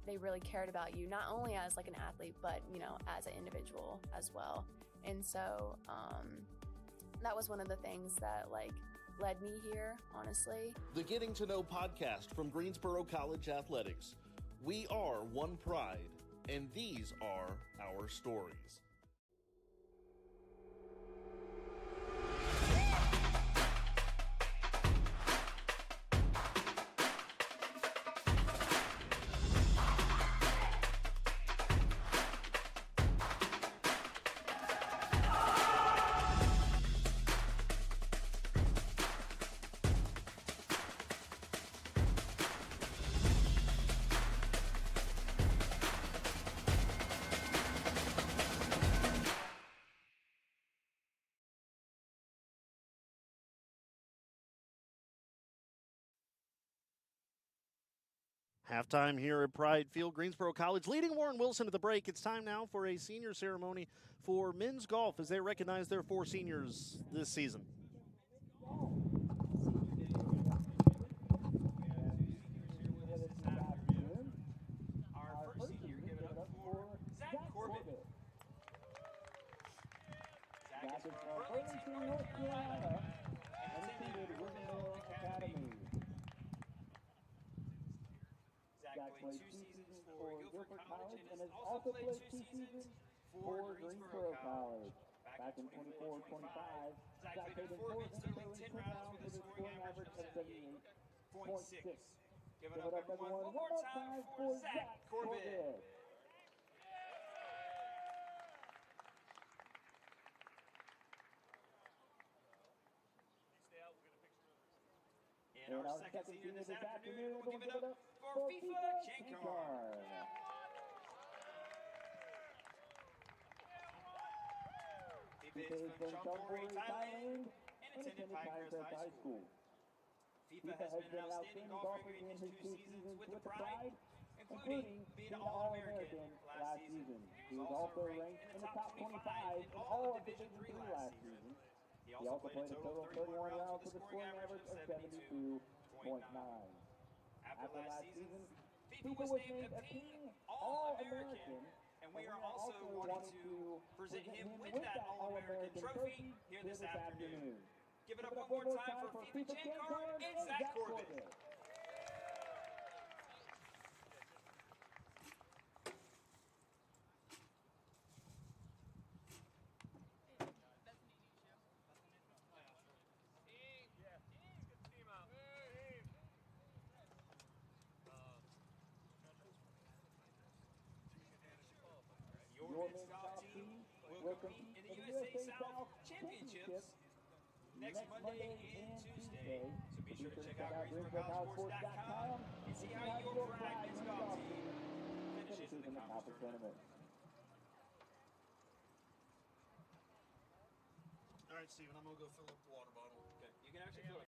they really cared about you, not only as like an athlete, but, you know, as an individual as well. And so that was one of the things that like led me here, honestly. The Getting to Know podcast from Greensboro College Athletics. We are one Pride, and these are our stories. Halftime here at Pride Field. Greensboro College leading Warren Wilson at the break. It's time now for a senior ceremony for men's golf as they recognize their 4 seniors this season. Our first senior, give it up for Zach Corbett. Zach is from Burlington, North Carolina, and attended Greensboro Academy. Zach played 2 seasons for Guilford College and has also played 2 seasons for Greensboro College. Back in 24-25, Zach played in 4 events, totaling 10 rounds with a scoring average of 78.6. Give it up, everyone, one more time for Zach Corbett. And our second senior this afternoon, we'll give it up for FIFA Shankar. FIFA is from Chonburi, Thailand, and attended Pinehurst High School. FIFA has been an outstanding golfer in his 2 seasons with the Pride, including being an All-American last season. He was also ranked in the top 25 in all of Division III last season. He also played a total of 31 rounds with a scoring average of 72.9. After last season, FIFA was named a team All-American, and we are also wanting to present him with that All-American trophy here this afternoon. Give it up one more time for FIFA Shankar and Zach Corbett. Your men's golf team will compete in the USA South Championships next Monday and Tuesday. So be sure to check out GreensboroCollegeSports.com and see how your Pride men's golf team finishes in the conference tournament. All right, Steven, I'm going to go fill up the water bottle. Okay. You can actually fill it.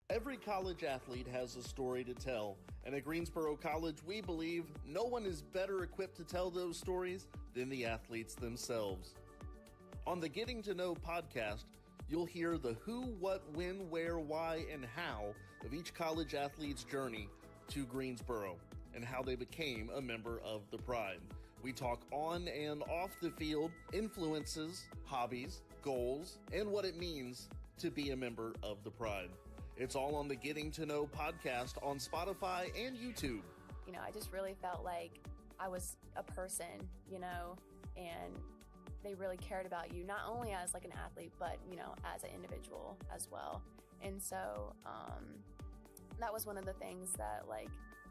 Every college athlete has a story to tell, and at Greensboro College, we believe no one is better equipped to tell those stories than the athletes themselves. On the Getting to Know podcast, you'll hear the who, what, when, where, why, and how of each college athlete's journey to Greensboro and how they became a member of the Pride. We talk on and off the field, influences, hobbies, goals, and what it means to be a member of the Pride. It's all on the Getting to Know podcast on Spotify and YouTube. You know, I just really felt like I was a person, you know, and they really cared about you, not only as like an athlete, but, you know, as an individual as well. And so that was one of the things that like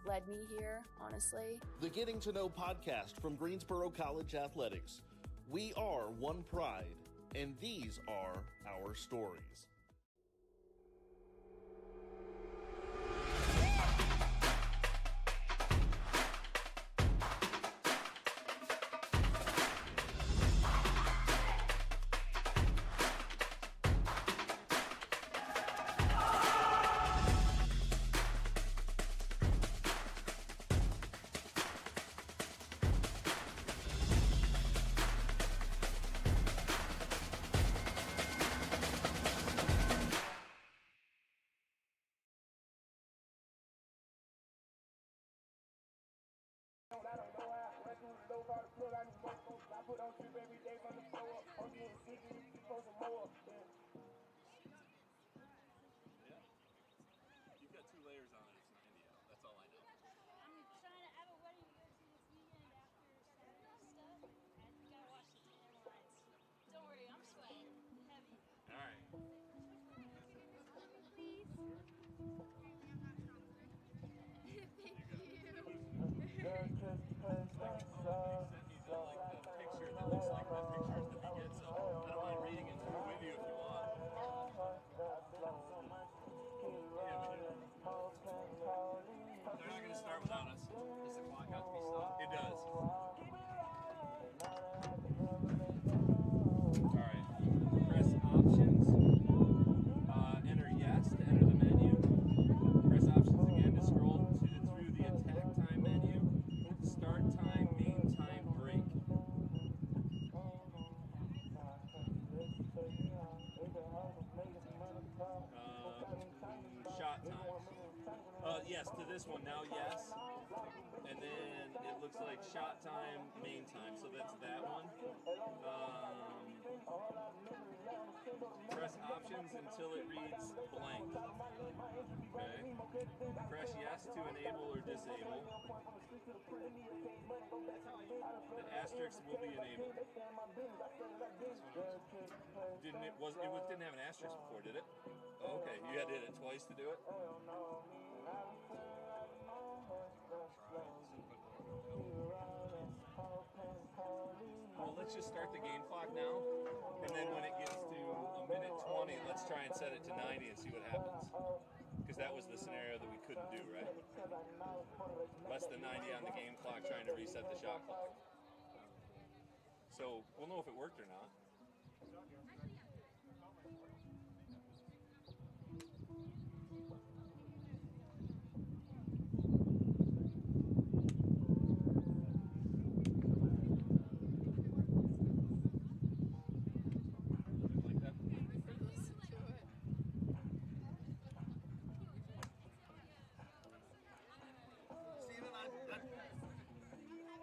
led me here, honestly. The Getting to Know podcast from Greensboro College Athletics. We are one Pride, and these are our stories. You've got 2 layers on it. It's in India. That's all I know. I'm trying to have a wedding to go to this weekend after Saturday stuff. And you gotta watch the Airlines. Don't worry, I'm sweating heavy. All right. Please. Yes, to this one now, yes. And then it looks like shot time, main time. So that's that one. Press options until it reads blank. Okay. Press yes to enable or disable. The asterisk will be enabled. Didn't have an asterisk before, did it? Oh, okay, you had to hit it twice to do it? Well, let's just start the game clock now, and then when it gets to a minute 20, let's try and set it to 90 and see what happens. Because that was the scenario that we couldn't do, right? Less than 90 on the game clock trying to reset the shot clock. So we'll know if it worked or not.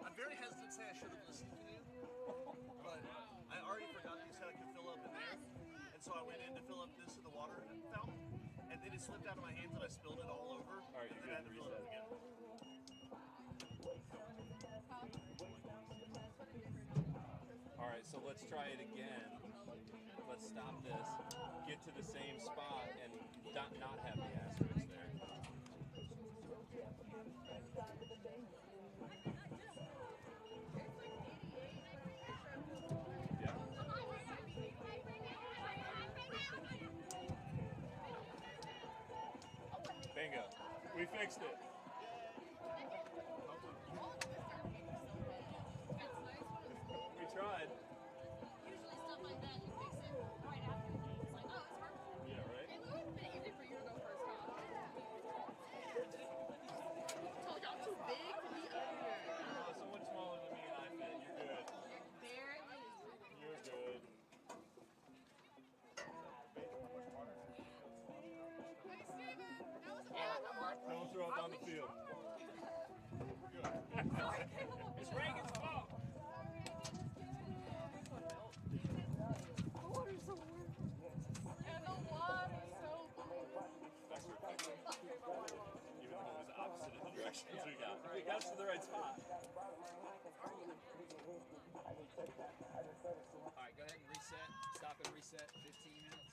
I'm very hesitant to say I should have listened to you, but I already forgot you said I could fill up in there, and so I went in to fill up this in the water fountain, and then it slipped out of my hands and I spilled it all over. All right, and you then I had to fill it up again. All right, so let's try it again. Let's stop this, get to the same spot, and not have the asterisk there. Yeah. Bingo. We fixed it. We tried. Usually stuff like that, you fix it right after the game. It's like, oh, it's working. Yeah, right? It would have been easy for you to go first, huh? Told y'all too big to be under. So much smaller than me and I fit. You're good. Barely. You're good. Hey, Steven, that was a bad one. Don't throw it down the field. It's Reagan's fault. And the water's so blue. Even though it was opposite of the directions we got. We got us to the right spot. Alright, go ahead and reset. Stop and reset. 15 minutes.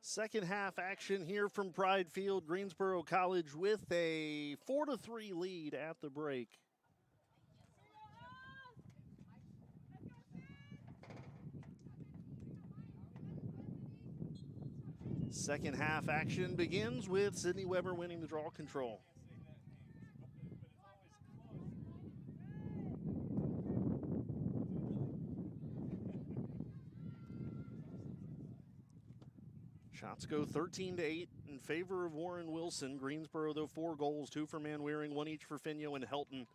Second half action here from Pride Field. Greensboro College with a 4-3 lead at the break. Second half action begins with Sydney Weber winning the draw control. Shots go 13-8 in favor of Warren Wilson. Greensboro, though, 4 goals, 2 for Manwaring, 1 each for Finio and Helton.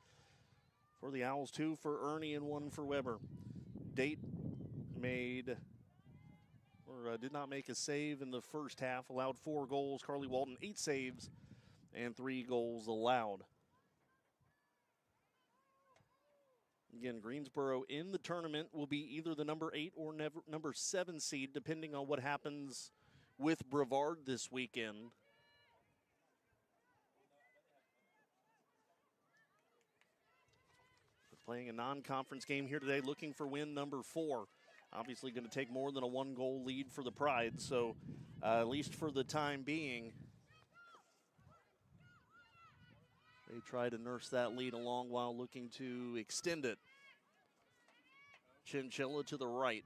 For the Owls, 2 for Ernie and 1 for Weber. Date did not make a save in the first half, allowed 4 goals. Carly Walton, 8 saves and 3 goals allowed. Again, Greensboro in the tournament will be either the number 8 or number 7 seed, depending on what happens with Brevard this weekend. We're playing a non-conference game here today, looking for win number 4. Obviously going to take more than a 1-goal lead for the Pride, so at least for the time being, they try to nurse that lead along while looking to extend it. Chinchilla to the right,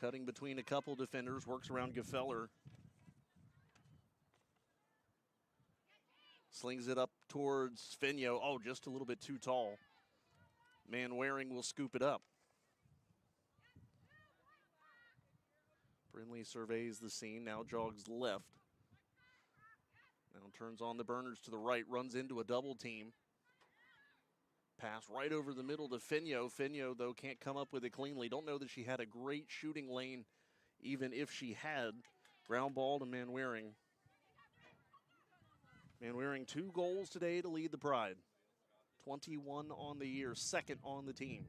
cutting between a couple defenders, works around Gefeller. Slings it up towards Finio. Oh, just a little bit too tall. Manwaring will scoop it up. Brindley surveys the scene, now jogs left. Now turns on the burners to the right, runs into a double team. Pass right over the middle to Finio. Finio, though, can't come up with it cleanly. Don't know that she had a great shooting lane, even if she had. Ground ball to Manwaring. Manwaring 2 goals today to lead the Pride. 21 on the year, second on the team.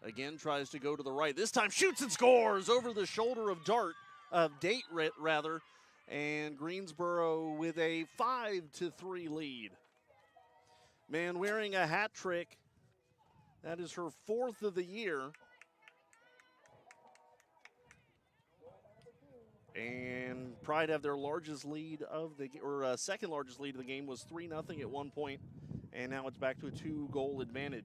Again, tries to go to the right. This time shoots and scores over the shoulder of Date, rather. And Greensboro with a 5-3 lead. Manwaring a hat trick. That is her 4th of the year. And Pride have their largest lead of the, or second largest lead of the game was 3-0 at one point, and now it's back to a 2-goal advantage.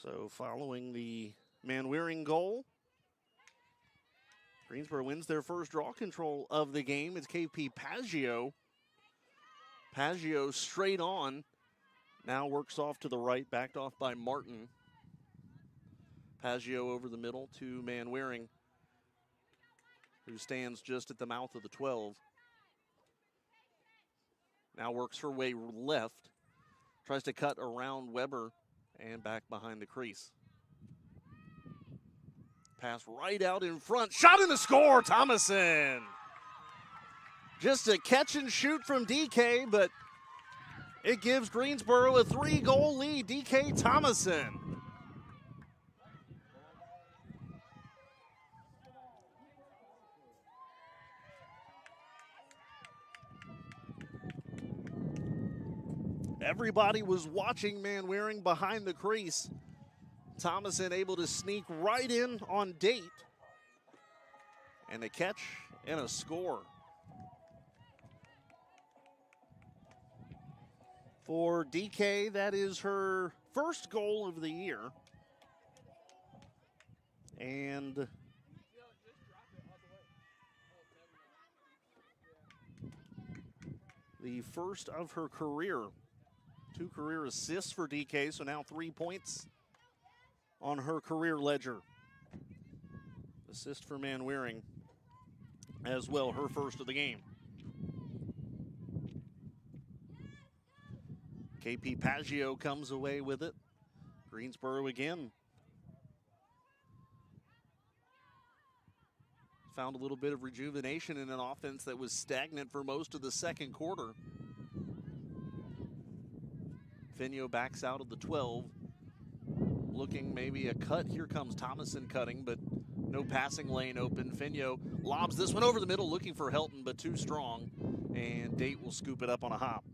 So following the Manwaring goal, Greensboro wins their first draw control of the game. It's KP Paggio. Paggio straight on. Now works off to the right, backed off by Martin. Paggio over the middle to Manwaring, who stands just at the mouth of the 12. Now works her way left. Tries to cut around Weber and back behind the crease. Pass right out in front. Shot in the score, Thomason. Just a catch and shoot from DK, but it gives Greensboro a 3-goal lead. DK Thomason. Everybody was watching Manwaring behind the crease. Thomason able to sneak right in on Date. And a catch and a score. For DK, that is her first goal of the year. And the first of her career. 2 career assists for DK, so now 3 points on her career ledger. Assist for Manwaring as well, her first of the game. KP Paggio comes away with it. Greensboro again. Found a little bit of rejuvenation in an offense that was stagnant for most of the second quarter. Finio backs out of the 12. Looking maybe a cut. Here comes Thomason cutting, but no passing lane open. Finio lobs this one over the middle, looking for Helton, but too strong. And Date will scoop it up on a hop.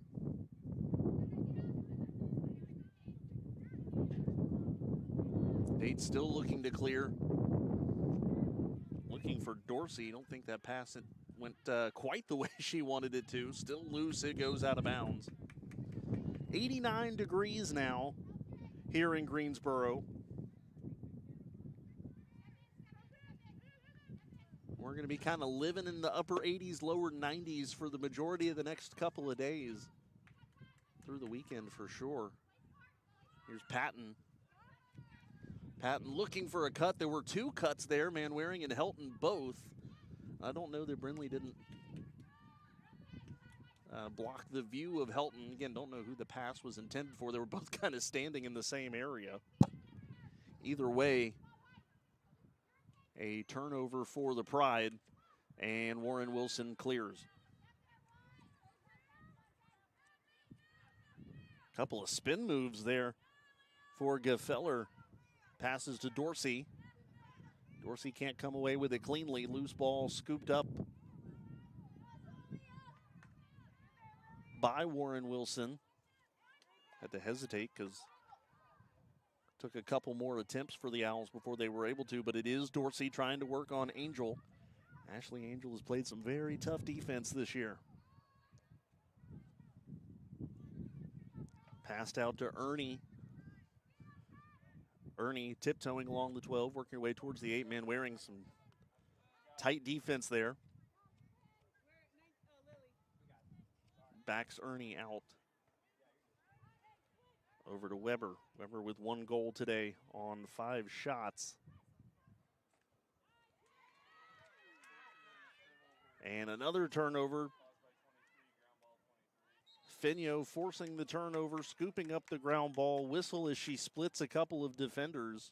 Date still looking to clear. Looking for Dorsey. Don't think that pass went quite the way she wanted it to. Still loose. It goes out of bounds. 89 degrees now here in Greensboro. We're going to be kind of living in the upper 80s, lower 90s for the majority of the next couple of days. Through the weekend for sure. Here's Patton. Patton looking for a cut. There were 2 cuts there, Manwaring and Helton both. I don't know that Brindley didn't block the view of Helton. Again, don't know who the pass was intended for. They were both kind of standing in the same area. Either way, a turnover for the Pride, and Warren Wilson clears. Couple of spin moves there for Gefeller. Passes to Dorsey. Dorsey can't come away with it cleanly. Loose ball scooped up by Warren Wilson. Had to hesitate because Took a couple more attempts for the Owls before they were able to, but it is Dorsey trying to work on Angel. Ashley Angel has played some very tough defense this year. Passed out to Ernie. Ernie tiptoeing along the 12, working her way towards the 8-man, wearing some tight defense there. Backs Ernie out. Over to Weber. Weber with 1 goal today on 5 shots. And another turnover. Finio forcing the turnover, scooping up the ground ball. Whistle as she splits a couple of defenders.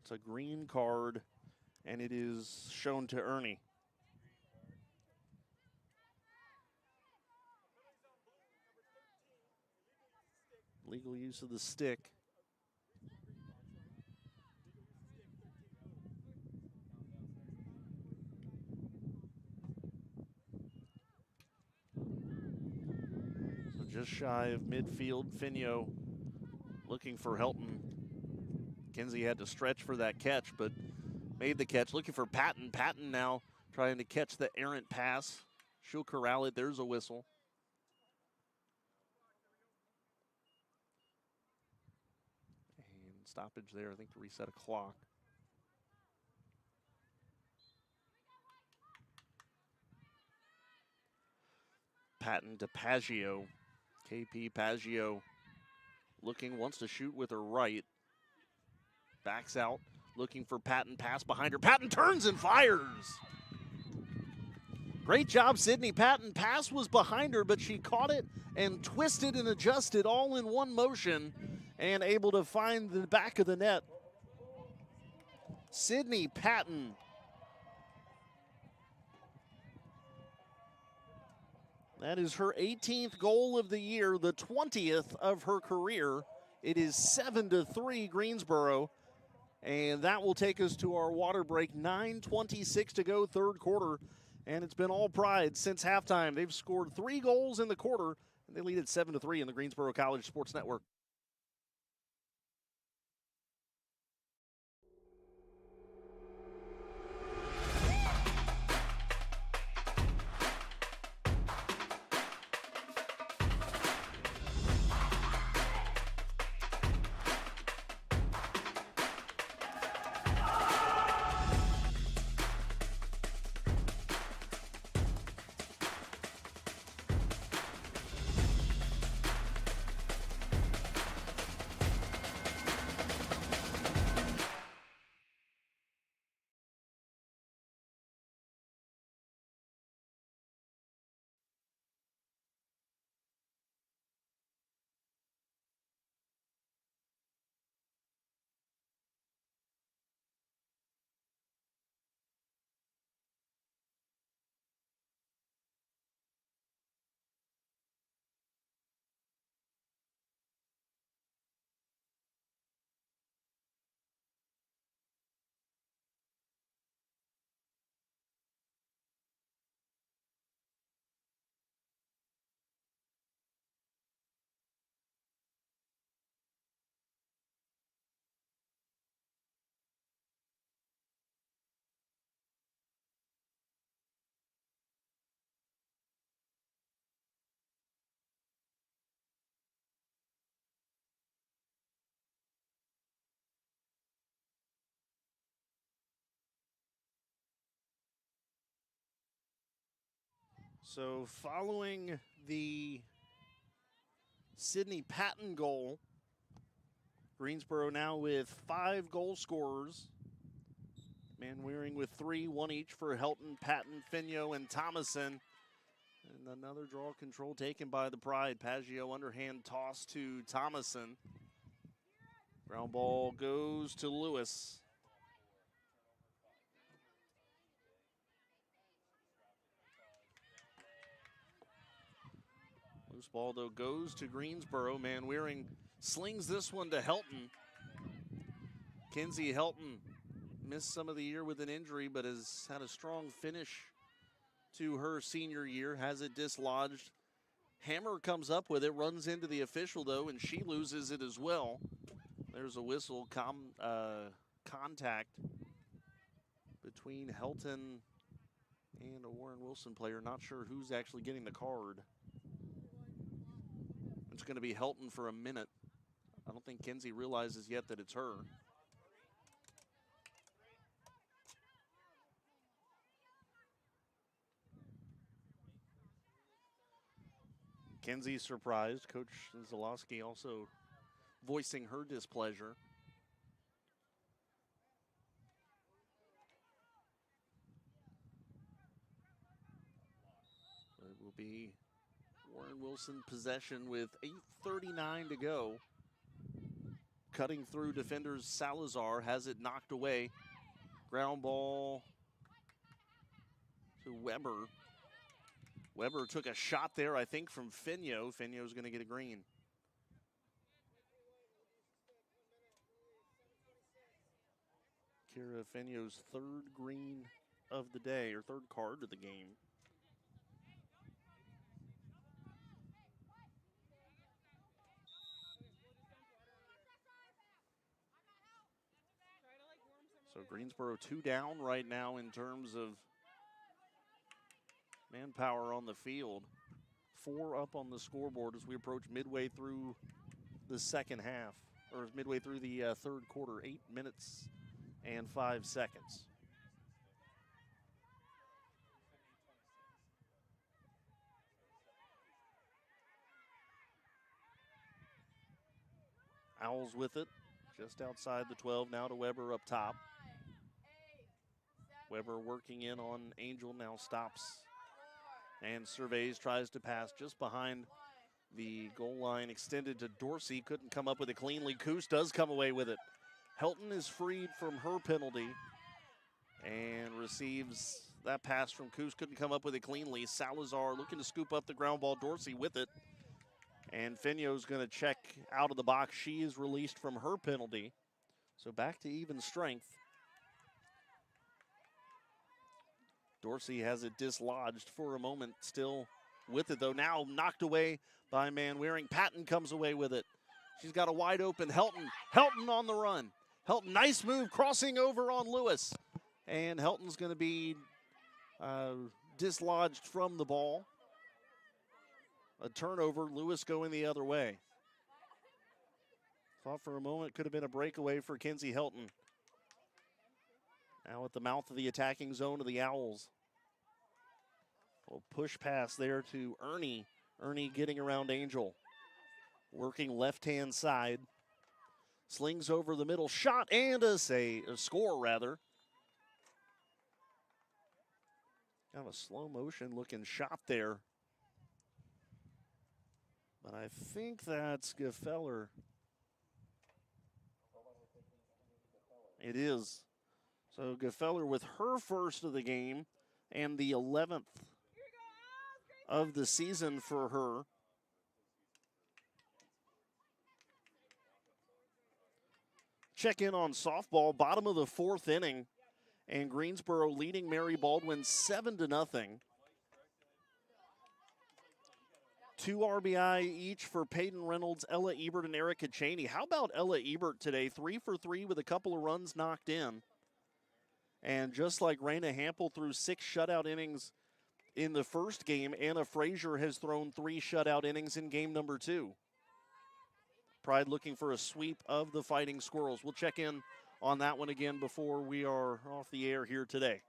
It's a green card, and it is shown to Ernie. Legal use of the stick. So just shy of midfield, Finio looking for Helton. Kinsey had to stretch for that catch, but made the catch. Looking for Patton. Patton now trying to catch the errant pass. She'll corral it. There's a whistle. And stoppage there, I think, to reset a clock. Patton to Paggio. KP Paggio looking, wants to shoot with her right. Backs out, looking for Patton. Pass behind her. Patton turns and fires. Great job, Sydney Patton. Pass was behind her, but she caught it and twisted and adjusted all in one motion and able to find the back of the net. Sydney Patton. That is her 18th goal of the year, the 20th of her career. It is 7-3 Greensboro. And that will take us to our water break. 9:26 to go, third quarter. And it's been all Pride since halftime. They've scored 3 goals in the quarter, and they lead at 7-3 in the Greensboro College Sports Network. So following the Sydney Patton goal, Greensboro now with 5 goal scorers. Manwaring with 3, 1 each for Helton, Patton, Finio, and Thomason. And another draw control taken by the Pride. Paggio underhand toss to Thomason. Ground ball goes to Lewis. Loose ball, though, goes to Greensboro. Manwaring slings this one to Helton. Kinsey Helton missed some of the year with an injury, but has had a strong finish to her senior year. Has it dislodged. Hammer comes up with it, runs into the official though, and she loses it as well. There's a whistle contact between Helton and a Warren Wilson player. Not sure who's actually getting the card. It's going to be Helton for a minute. I don't think Kenzie realizes yet that it's her. Kenzie's surprised. Coach Zalowski also voicing her displeasure. It will be Warren Wilson possession with 8:39 to go. Cutting through defenders, Salazar has it knocked away. Ground ball to Weber. Weber took a shot there, I think, from Finio. Finio's going to get a green. Kira Finio's third green of the day, or third card of the game. So Greensboro 2 down right now in terms of manpower on the field. 4 up on the scoreboard as we approach midway through the second half, or midway through the third quarter, 8 minutes and 5 seconds. Owls with it, just outside the 12, now to Weber up top. Weber working in on Angel, now stops and surveys, tries to pass just behind the goal line, extended to Dorsey, couldn't come up with it cleanly. Coos does come away with it. Helton is freed from her penalty and receives that pass from Coos, couldn't come up with it cleanly. Salazar looking to scoop up the ground ball, Dorsey with it. And Finio's going to check out of the box. She is released from her penalty. So back to even strength. Dorsey has it dislodged for a moment, still with it though. Now knocked away by Manwaring. Patton comes away with it. She's got a wide open Helton. Helton on the run. Helton, nice move, crossing over on Lewis. And Helton's going to be dislodged from the ball. A turnover, Lewis going the other way. Thought for a moment could have been a breakaway for Kenzie Helton. Now at the mouth of the attacking zone of the Owls. A push pass there to Ernie. Ernie getting around Angel. Working left-hand side. Slings over the middle, shot and a score rather. Kind of a slow motion looking shot there. But I think that's Gefeller. It is. So Gefeller with her first of the game and the 11th of the season for her. Check in on softball, bottom of the 4th inning, and Greensboro leading Mary Baldwin 7-0. 2 RBI each for Peyton Reynolds, Ella Ebert, and Erica Cheney. How about Ella Ebert today? 3 for 3 with a couple of runs knocked in. And just like Raina Hampel threw 6 shutout innings in the first game, Anna Frazier has thrown 3 shutout innings in game number 2. Pride looking for a sweep of the Fighting Squirrels. We'll check in on that one again before we are off the air here today.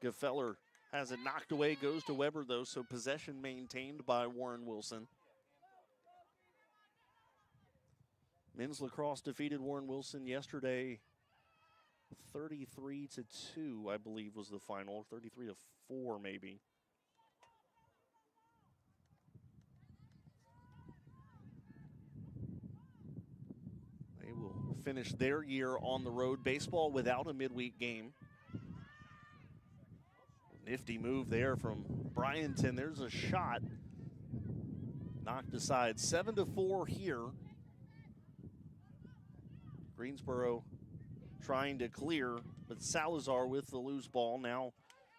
Gefeller has it knocked away, goes to Weber though, so possession maintained by Warren Wilson. Men's lacrosse defeated Warren Wilson yesterday 33-2, I believe was the final, 33-4 maybe. They will finish their year on the road. Baseball without a midweek game. Nifty move there from Bryanton. There's a shot. Knocked aside. 7-4 here. Greensboro trying to clear, but Salazar with the loose ball. Now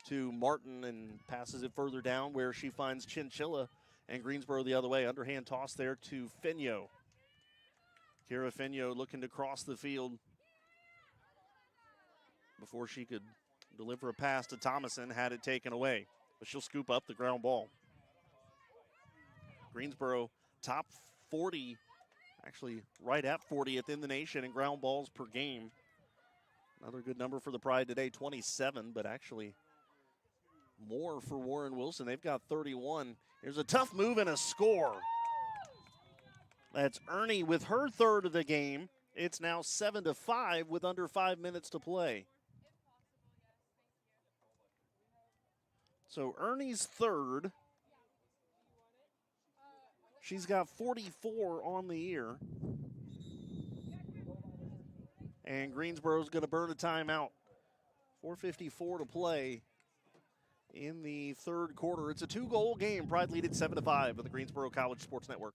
to Martin and passes it further down where she finds Chinchilla, and Greensboro the other way. Underhand toss there to Finio. Kira Finio looking to cross the field before she could deliver a pass to Thomason, had it taken away. But she'll scoop up the ground ball. Greensboro top 40, actually right at 40th in the nation in ground balls per game. Another good number for the Pride today, 27, but actually more for Warren Wilson. They've got 31. Here's a tough move and a score. That's Ernie with her third of the game. It's now 7-5 with under 5 minutes to play. So Ernie's third. She's got 44 on the year. And Greensboro's going to burn a timeout. 4:54 to play in the third quarter. It's a 2-goal game. Pride lead at 7-5 with the Greensboro College Sports Network.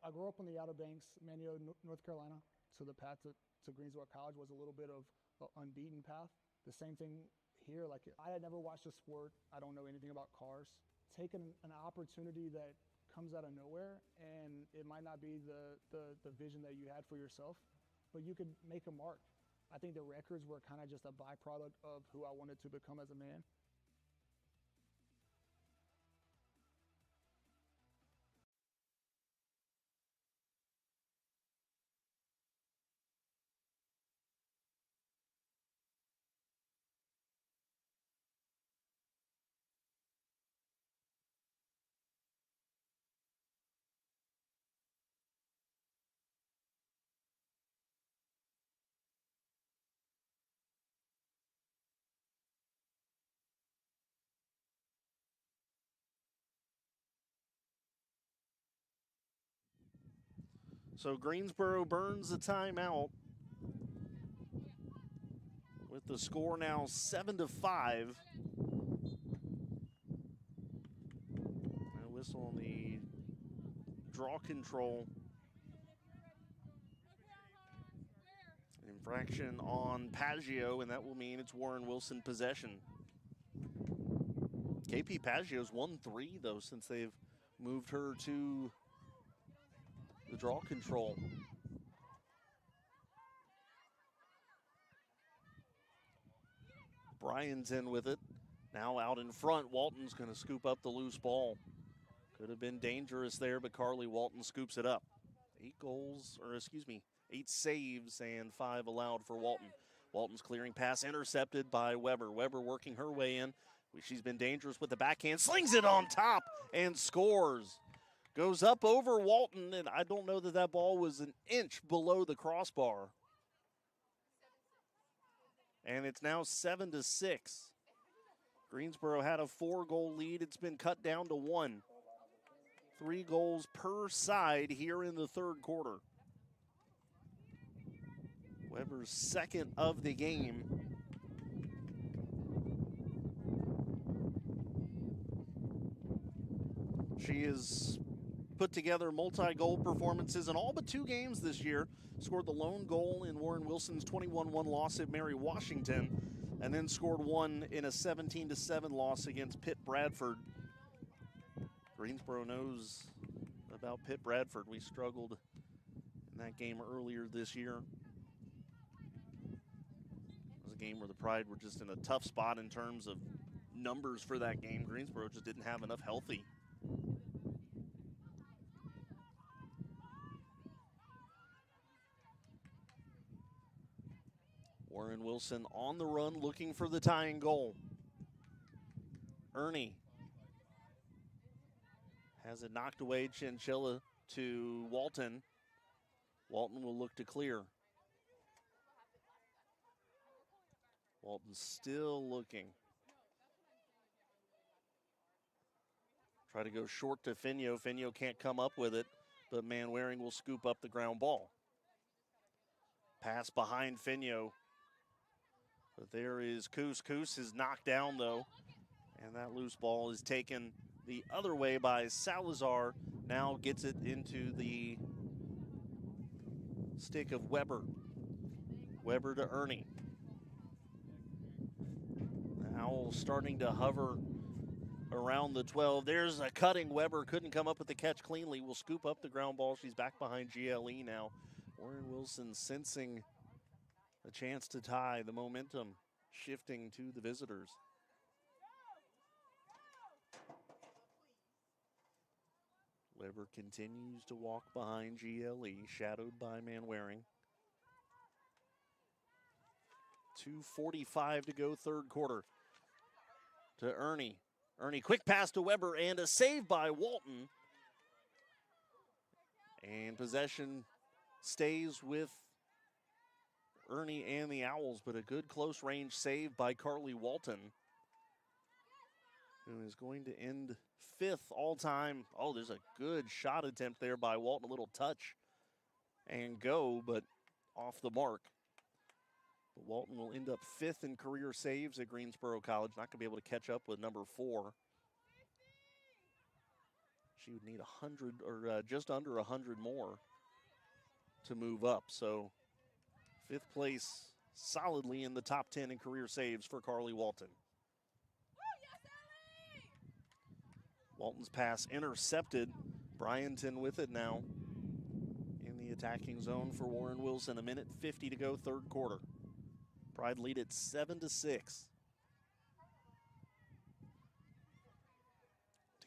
I grew up on the Outer Banks, Manio, North Carolina, so the path to Greensboro College was a little bit of an unbeaten path. The same thing here, like I had never watched a sport, I don't know anything about cars. Taking an opportunity that comes out of nowhere, and it might not be the vision that you had for yourself, but you could make a mark. I think the records were kind of just a byproduct of who I wanted to become as a man. So Greensboro burns the timeout with the score now 7-5. A whistle on the draw control. Infraction on Paggio, and that will mean it's Warren Wilson possession. KP Paggio's won 3, though, since they've moved her to the draw control. Bryan's in with it. Now out in front, Walton's going to scoop up the loose ball. Could have been dangerous there, but Carly Walton scoops it up. 8 saves and 5 allowed for Walton. Walton's clearing pass intercepted by Weber. Weber working her way in. She's been dangerous with the backhand, slings it on top and scores. Goes up over Walton, and I don't know that that ball was an inch below the crossbar. And it's now 7-6. Greensboro had a 4-goal lead. It's been cut down to 1. 3 goals per side here in the third quarter. Weber's second of the game. She has put together multi-goal performances in all but 2 games this year. Scored the lone goal in Warren Wilson's 21-1 loss at Mary Washington, and then scored 1 in a 17-7 loss against Pitt Bradford. Greensboro knows about Pitt Bradford. We struggled in that game earlier this year. It was a game where the Pride were just in a tough spot in terms of numbers for that game. Greensboro just didn't have enough healthy. Warren Wilson on the run looking for the tying goal. Ernie has it knocked away. Chinchilla to Walton. Walton will look to clear. Walton still looking. Try to go short to Finio. Finio can't come up with it, but Manwaring will scoop up the ground ball. Pass behind Finio. But there is Coos. Coos is knocked down, though. And that loose ball is taken the other way by Salazar. Now gets it into the stick of Weber. Weber to Ernie. The Owls starting to hover around the 12. There's a cutting. Weber couldn't come up with the catch cleanly. Will scoop up the ground ball. She's back behind GLE now. Warren Wilson sensing a chance to tie. The momentum shifting to the visitors. Weber continues to walk behind GLE, shadowed by Manwaring. 2:45 to go, third quarter. To Ernie. Ernie, quick pass to Weber and a save by Walton. And possession stays with Ernie and the Owls, but a good close range save by Carly Walton, who is going to end fifth all time. Oh, there's a good shot attempt there by Walton. A little touch and go, but off the mark. But Walton will end up fifth in career saves at Greensboro College. Not going to be able to catch up with number 4. She would need 100 or just under 100 more to move up. So fifth place solidly in the top 10 in career saves for Carly Walton. Walton's pass intercepted. Bryanton with it now in the attacking zone for Warren Wilson. 1:50 to go, third quarter. Pride lead at 7-6.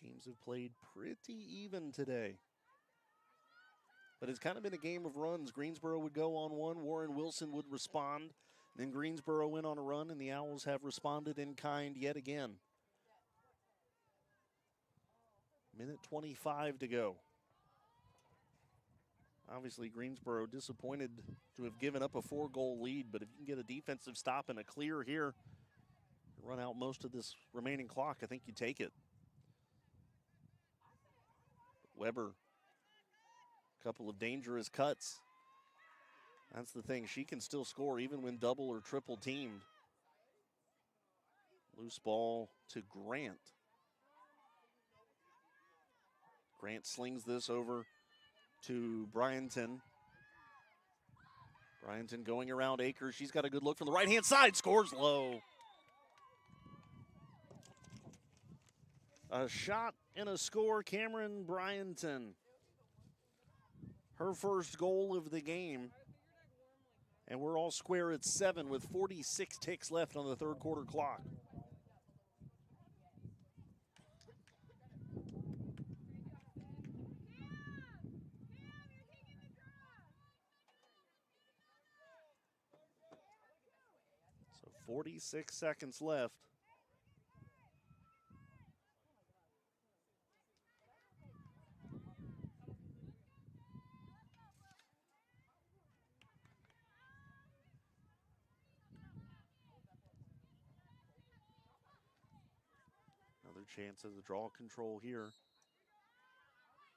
Teams have played pretty even today. But it's kind of been a game of runs. Greensboro would go on one, Warren Wilson would respond. Then Greensboro went on a run, and the Owls have responded in kind yet again. 1:25 to go. Obviously, Greensboro disappointed to have given up a 4-goal lead, but if you can get a defensive stop and a clear here, run out most of this remaining clock, I think you take it. Weber, a couple of dangerous cuts. That's the thing, she can still score even when double or triple teamed. Loose ball to Grant. Grant slings this over to Bryanton. Bryanton going around Akers. She's got a good look from the right-hand side. Scores low. A shot and a score, Cameron Bryanton. Her first goal of the game. And we're all square at 7 with 46 ticks left on the third quarter clock. So 46 seconds left. Another chance of the draw control here.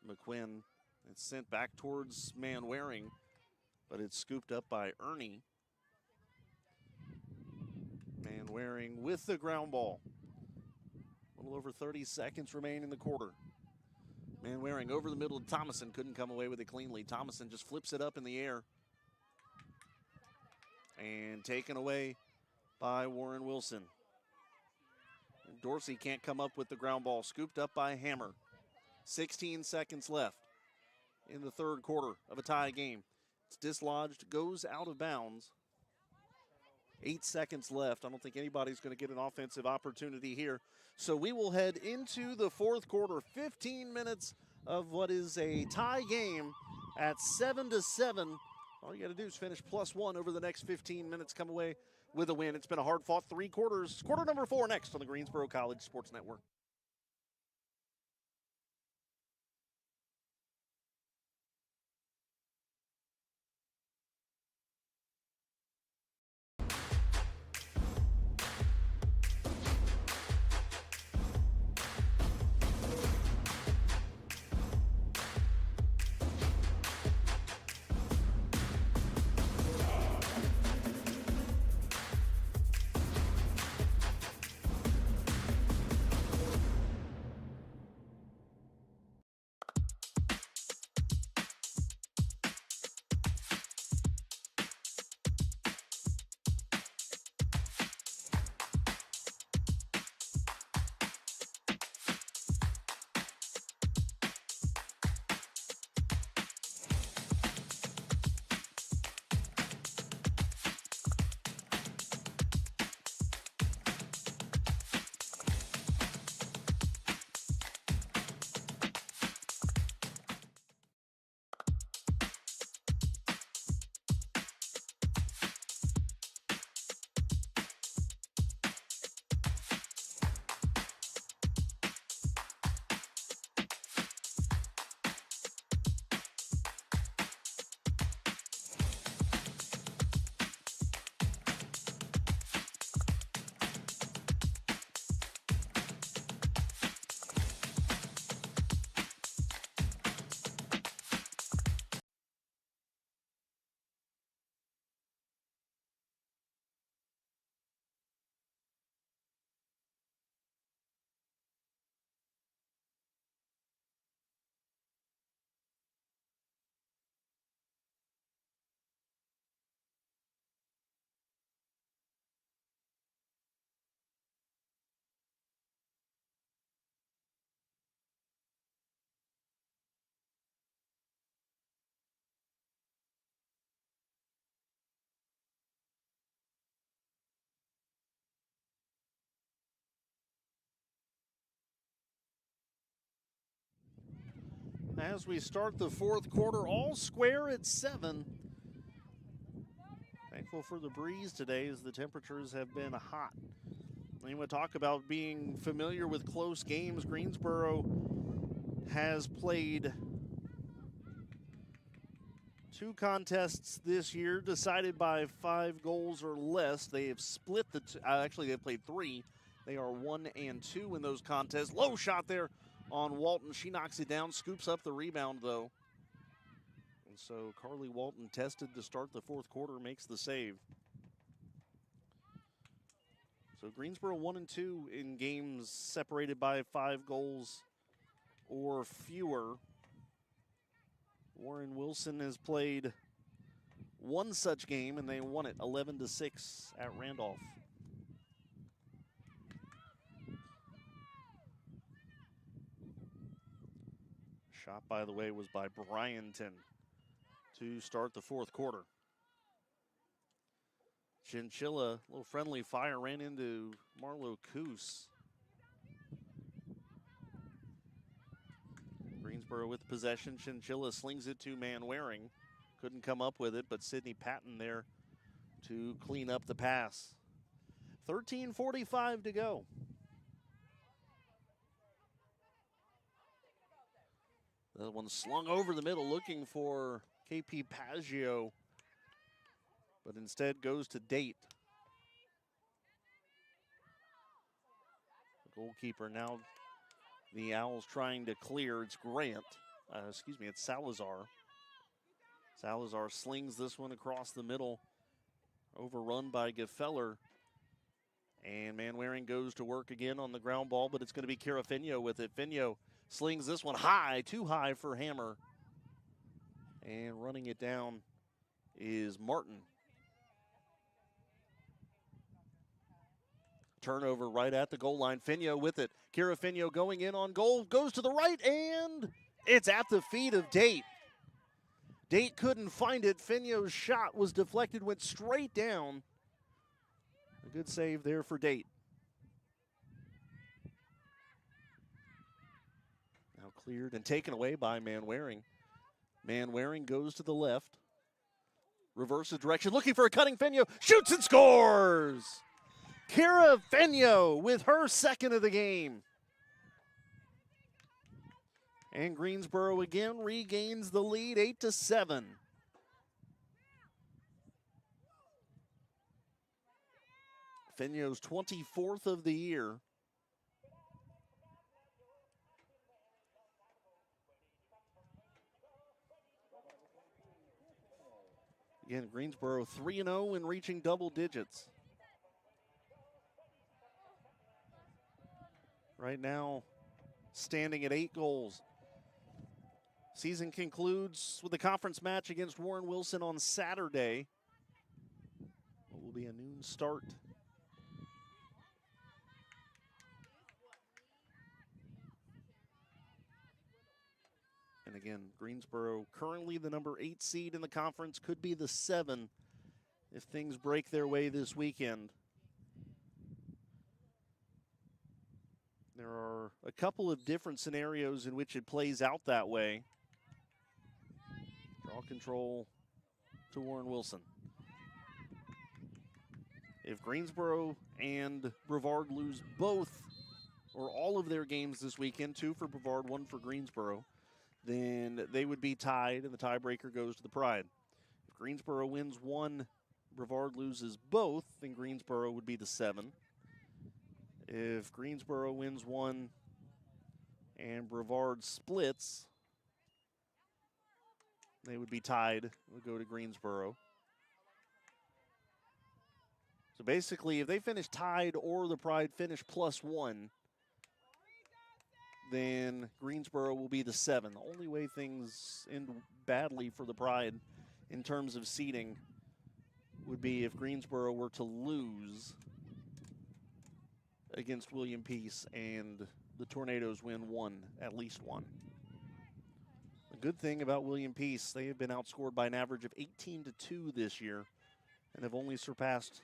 McQuinn, it's sent back towards Manwaring, but it's scooped up by Ernie. Manwaring with the ground ball. A little over 30 seconds remain in the quarter. Manwaring over the middle of Thomason, couldn't come away with it cleanly. Thomason just flips it up in the air. And taken away by Warren Wilson. And Dorsey can't come up with the ground ball. Scooped up by Hammer. 16 seconds left in the third quarter of a tie game. It's dislodged, goes out of bounds. 8 seconds left. I don't think anybody's going to get an offensive opportunity here. So we will head into the fourth quarter. 15 minutes of what is a tie game at 7-7. All you got to do is finish +1 over the next 15 minutes, come away with a win. It's been a hard-fought 3 quarters. Quarter number 4 next on the Greensboro College Sports Network. As we start the 4th quarter, all square at 7. Thankful for the breeze today as the temperatures have been hot. And we talk about being familiar with close games. Greensboro has played 2 contests this year decided by 5 goals or less. They have split actually they've played 3. They are 1 and 2 in those contests. Low shot there on Walton. She knocks it down, scoops up the rebound though. And so Carly Walton, tested to start the 4th quarter, makes the save. So Greensboro 1 and 2 in games separated by 5 goals or fewer. Warren Wilson has played 1 such game and they won it 11-6 at Randolph. Shot, by the way, was by Bryanton to start the 4th quarter. Chinchilla, a little friendly fire, ran into Marlo Coos. Greensboro with possession. Chinchilla slings it to Manwaring. Couldn't come up with it, but Sydney Patton there to clean up the pass. 13:45 to go. That one slung over the middle looking for KP Paggio, but instead goes to Date. The goalkeeper now, the Owls trying to clear. It's Grant. It's Salazar. Salazar slings this one across the middle, overrun by Gefeller. And Manwaring goes to work again on the ground ball, but it's going to be Kira Finio with it. Finio slings this one high, too high for Hammer. And running it down is Martin. Turnover right at the goal line. Finio with it. Kira Finio going in on goal, goes to the right, and it's at the feet of Date. Date couldn't find it. Finio's shot was deflected, went straight down. A good save there for Date. Now cleared and taken away by Manwaring. Manwaring goes to the left. Reverses direction, looking for a cutting Fenyo, shoots and scores! Kira Fenyo with her second of the game. And Greensboro again regains the lead, 8-7. Fenyo's 24th of the year. Again, Greensboro 3-0 and reaching double digits. Right now, standing at 8 goals. Season concludes with a conference match against Warren Wilson on Saturday. It will be a noon start. And again, Greensboro currently the number 8 seed in the conference, could be the 7 if things break their way this weekend. There are a couple of different scenarios in which it plays out that way. Draw control to Warren Wilson. If Greensboro and Brevard lose both or all of their games this weekend, 2 for Brevard, 1 for Greensboro, then they would be tied and the tiebreaker goes to the Pride. If Greensboro wins 1, Brevard loses both, then Greensboro would be the 7. If Greensboro wins 1 and Brevard splits, they would be tied. It would go to Greensboro. So basically, if they finish tied or the Pride finish +1, then Greensboro will be the 7. The only way things end badly for the Pride in terms of seeding would be if Greensboro were to lose against William Peace and the Tornadoes win 1, at least 1. The good thing about William Peace, they have been outscored by an average of 18-2 this year and have only surpassed,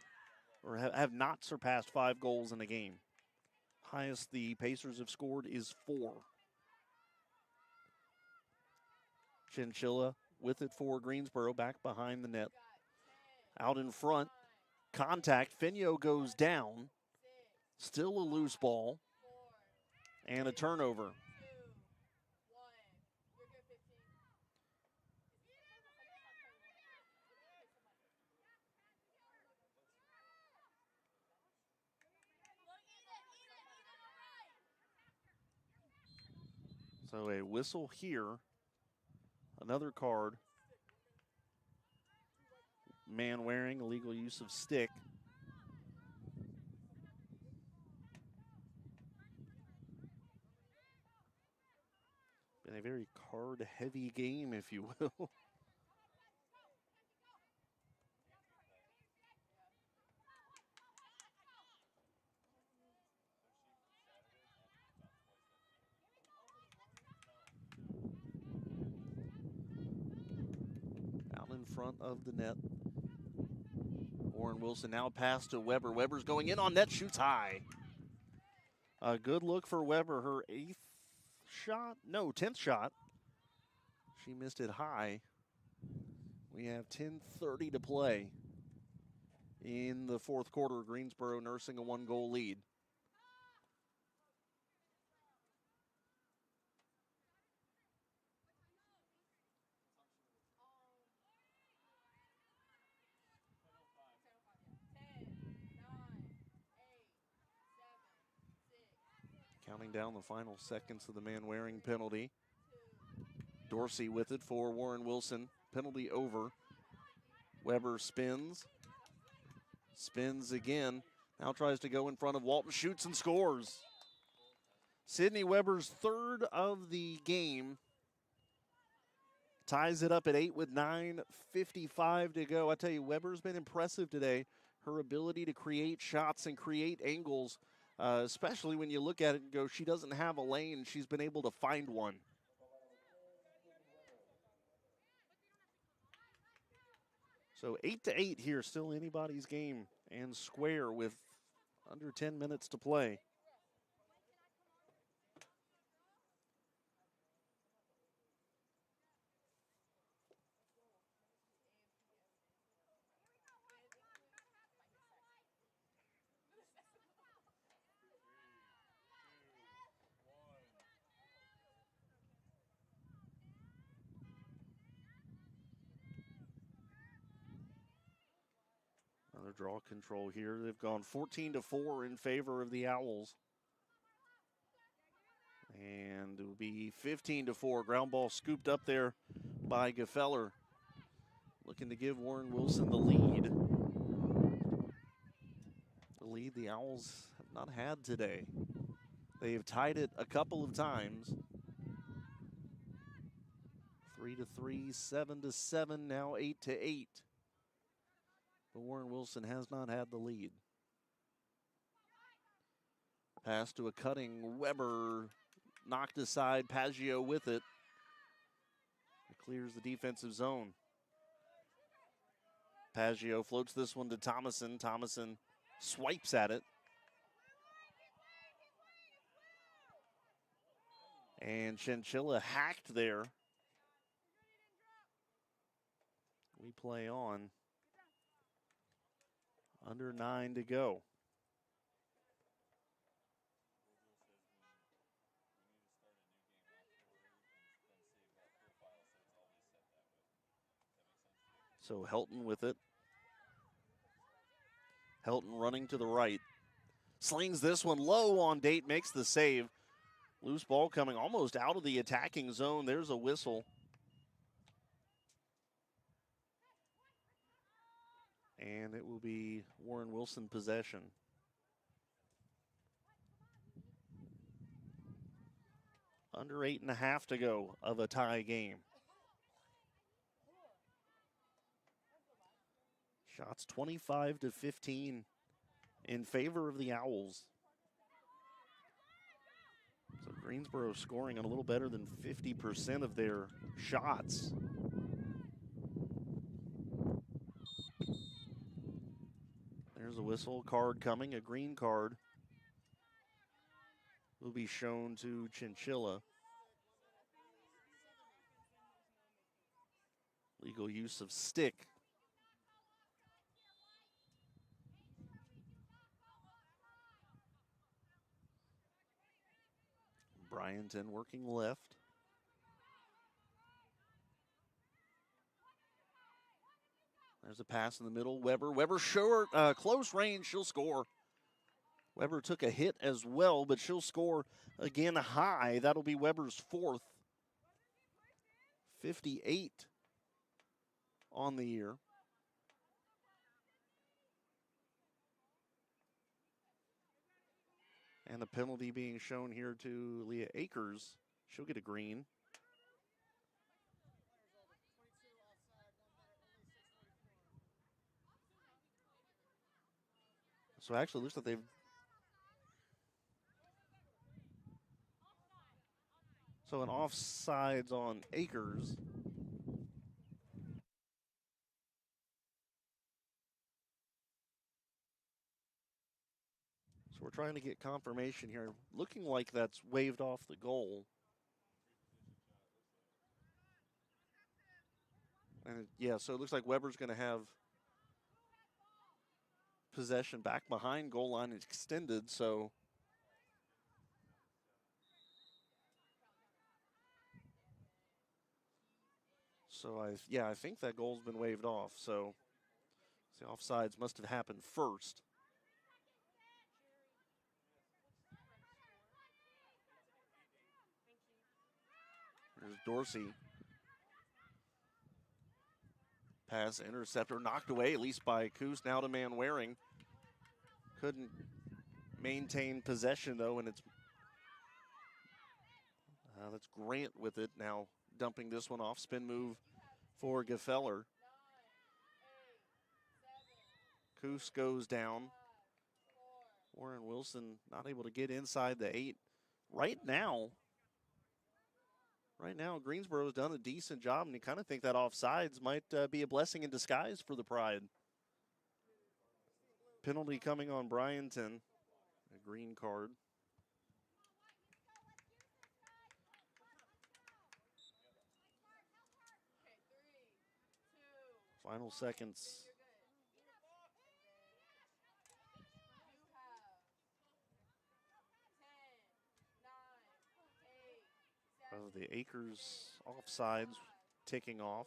or have not surpassed 5 goals in a game. Highest the Pacers have scored is 4. Chinchilla with it for Greensboro, back behind the net. Out in front, contact, Fenyo goes down. Still a loose ball and a turnover. So a whistle here, another card. Man wearing illegal use of stick. Been a very card-heavy game, if you will. Out in front of the net. Warren Wilson now pass to Weber. Weber's going in on net, shoots high. A good look for Weber, her 8th shot? No, 10th shot. She missed it high. We have 10:30 to play in the 4th quarter. Greensboro nursing a 1-goal lead. Counting down the final seconds of the man wearing penalty. Dorsey with it for Warren Wilson. Penalty over. Weber spins. Spins again. Now tries to go in front of Walton. Shoots and scores. Sydney Weber's 3rd of the game. Ties it up at 8 with 9:55 to go. I tell you, Weber's been impressive today. Her ability to create shots and create angles, especially when you look at it and go, she doesn't have a lane. She's been able to find one. So 8-8 here, still anybody's game and square with under 10 minutes to play. draw control here. They've gone 14-4 in favor of the Owls. And it will be 15-4. Ground ball scooped up there by Gefeller. Looking to give Warren Wilson the lead. The lead the Owls have not had today. They've tied it a couple of times. 3-3, 7-7, now 8-8. But Warren Wilson has not had the lead. Pass to a cutting Weber, knocked aside, Paggio with it. It clears the defensive zone. Paggio floats this one to Thomason. Thomason swipes at it. And Chinchilla hacked there. We play on. Under 9 to go. So Helton with it. Helton running to the right. Slings this one low on Date, makes the save. Loose ball coming almost out of the attacking zone. There's a whistle. And it will be Warren Wilson possession. Under 8.5 to go of a tie game. Shots 25-15 in favor of the Owls. So Greensboro scoring on a little better than 50% of their shots. There's a whistle, card coming, a green card will be shown to Chinchilla. Legal use of stick. Bryanton working left. There's a pass in the middle. Weber short, close range, she'll score. Weber took a hit as well, but she'll score again high. That'll be Weber's fourth. 58 on the year. And the penalty being shown here to Leah Akers. She'll get a green. So actually, it looks like they've an offsides on Akers. So we're trying to get confirmation here. Looking like that's waved off the goal. And yeah, so it looks like Weber's going to have possession back behind goal line extended, so I think that goal's been waved off. So the offsides must have happened first. There's Dorsey. Pass interceptor knocked away, at least by Coos. Now to Manwaring. Couldn't maintain possession though, and it's that's Grant with it now, dumping this one off. Spin move for Gefeller. Coos goes down. Warren Wilson not able to get inside the 8. Right now, Greensboro's done a decent job, and you kind of think that offsides might be a blessing in disguise for the Pride. Penalty coming on Bryanton, a green card. Final seconds. The Akers offsides ticking off.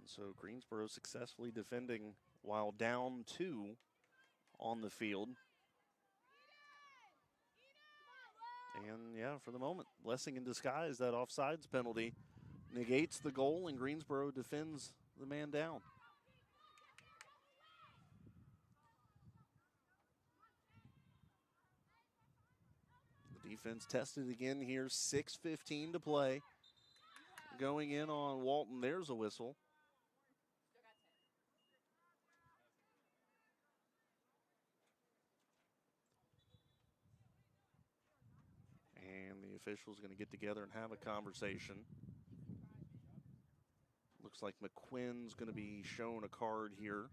So Greensboro successfully defending while down 2 on the field. And yeah, for the moment, blessing in disguise, that offsides penalty negates the goal, and Greensboro defends the man down. The defense tested again here, 6:15 to play. Going in on Walton, there's a whistle. And the official's going to get together and have a conversation. Looks like McQuinn's going to be shown a card here.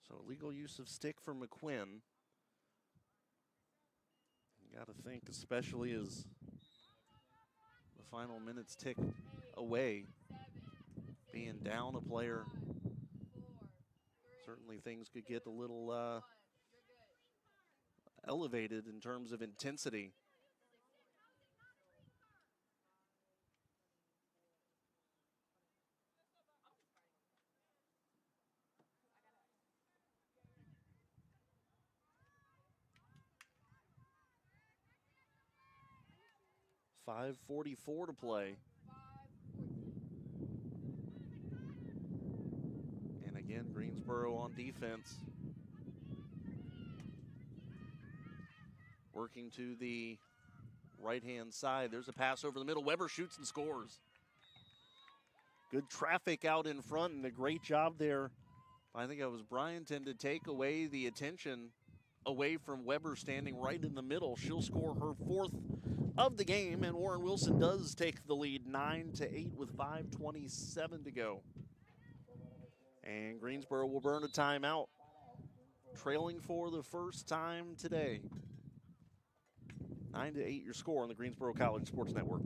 So illegal use of stick for McQuinn. You got to think, especially as the final minutes tick away, being down a player, certainly things could get a little elevated in terms of intensity. .5:44 to play. And again, Greensboro on defense. Working to the right-hand side. There's a pass over the middle. Weber shoots and scores. Good traffic out in front, and a great job there. I think it was Bryanton to take away the attention away from Weber standing right in the middle. She'll score her 4th of the game, and Warren Wilson does take the lead 9-8 with 5:27 to go. And Greensboro will burn a timeout, trailing for the first time today. 9-8 your score on the Greensboro College Sports Network.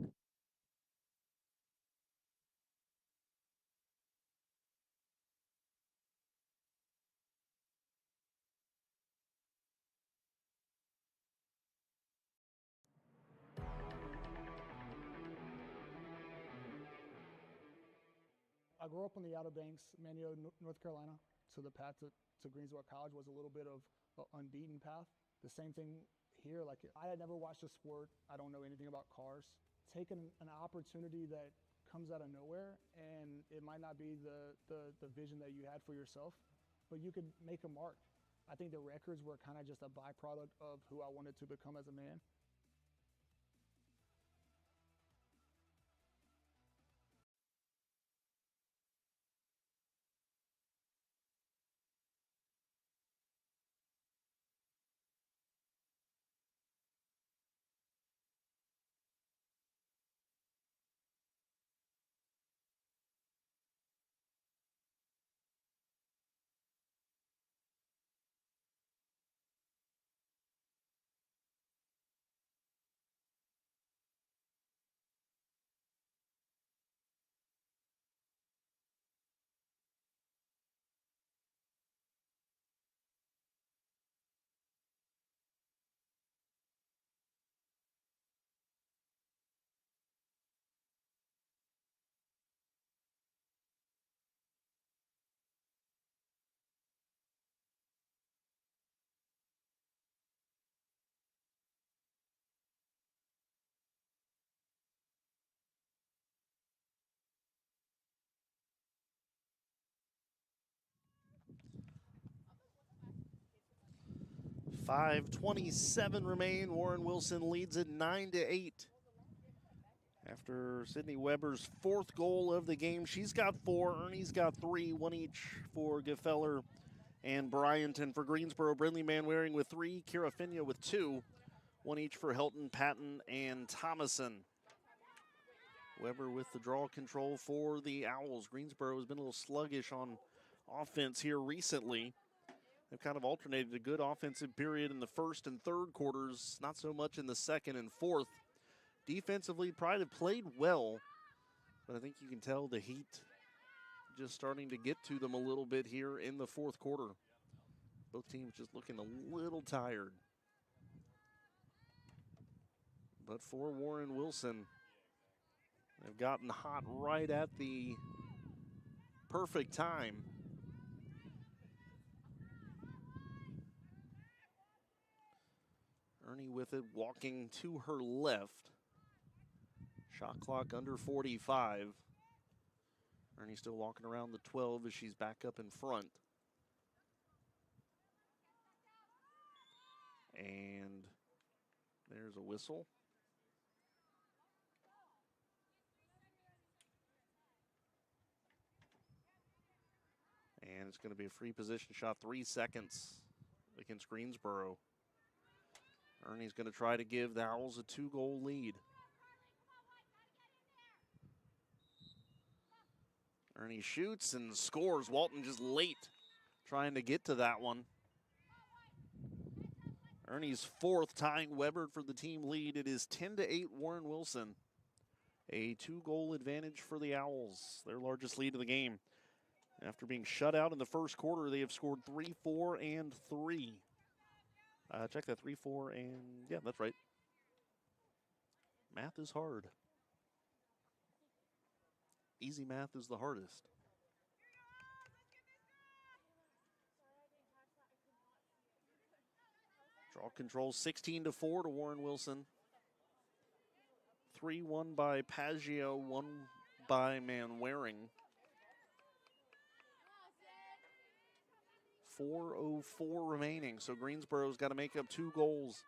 I grew up on the Outer Banks, Manio, North Carolina. So the path to Greensboro College was a little bit of an unbeaten path. The same thing here. Like, I had never watched a sport. I don't know anything about cars. Taking an opportunity that comes out of nowhere, and it might not be the vision that you had for yourself, but you could make a mark. I think the records were kind of just a byproduct of who I wanted to become as a man. .5:27 remain. Warren Wilson leads it 9-8. After Sydney Weber's 4th goal of the game, she's got 4. Ernie's got 3, 1 each for Gefeller and Bryanton. For Greensboro, Brindley Manwaring with 3, Kira Finia with 2, 1 each for Helton, Patton, and Thomason. Weber with the draw control for the Owls. Greensboro has been a little sluggish on offense here recently. They've kind of alternated a good offensive period in the first and third quarters, not so much in the second and fourth. Defensively, Pride have played well, But I think you can tell the heat just starting to get to them a little bit here in the fourth quarter. Both teams just looking a little tired. But for Warren Wilson, they've gotten hot right at the perfect time. Ernie with it, walking to her left. Shot clock under 45. Ernie still walking around the 12 as she's back up in front. And there's a whistle. And it's going to be a free position shot, 3 seconds against Greensboro. Ernie's going to try to give the Owls a 2-goal lead. Ernie shoots and scores. Walton just late trying to get to that one. Ernie's fourth, tying Weber for the team lead. It is 10-8 Warren Wilson. A 2-goal advantage for the Owls, their largest lead of the game. After being shut out in the first quarter, they have scored 3, 4, and 3. Check that, 3, 4, and yeah, that's right. Math is hard. Easy math is the hardest. Draw control 16-4 to Warren Wilson. 3 won by Paggio, 1 by Manwaring. 4:04 remaining, so Greensboro's got to make up 2 goals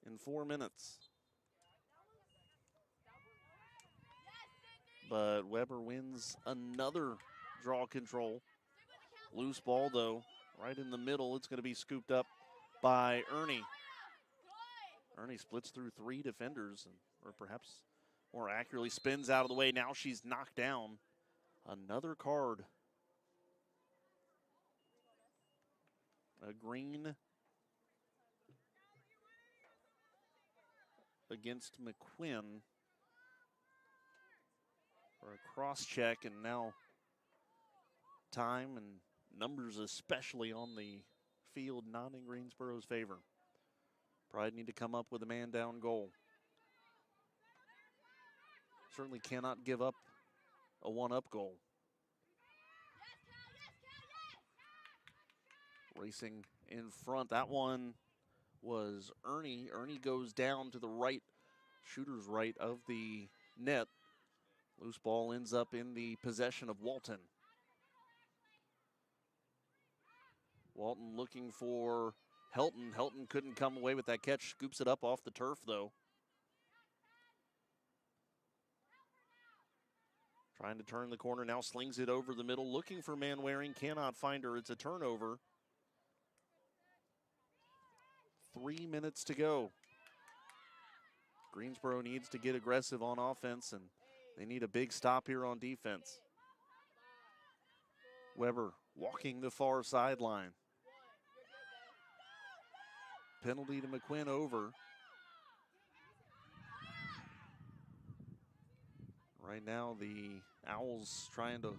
in 4 minutes. But Weber wins another draw control. Loose ball, though, right in the middle. It's going to be scooped up by Ernie. Ernie splits through 3 defenders, or perhaps more accurately spins out of the way. Now she's knocked down. Another card. A green against McQuinn for a cross check, and now time and numbers especially on the field not in Greensboro's favor. Pride need to come up with a man down goal. Certainly cannot give up a 1-up goal. Racing in front. That one was Ernie. Ernie goes down to the right, shooter's right of the net. Loose ball ends up in the possession of Walton. Walton looking for Helton. Helton couldn't come away with that catch. Scoops it up off the turf, though. Trying to turn the corner, now slings it over the middle. Looking for Manwaring, cannot find her. It's a turnover. 3 minutes to go. Greensboro needs to get aggressive on offense, and they need a big stop here on defense. Weber walking the far sideline. Penalty to McQuinn over. Right now, the Owls trying to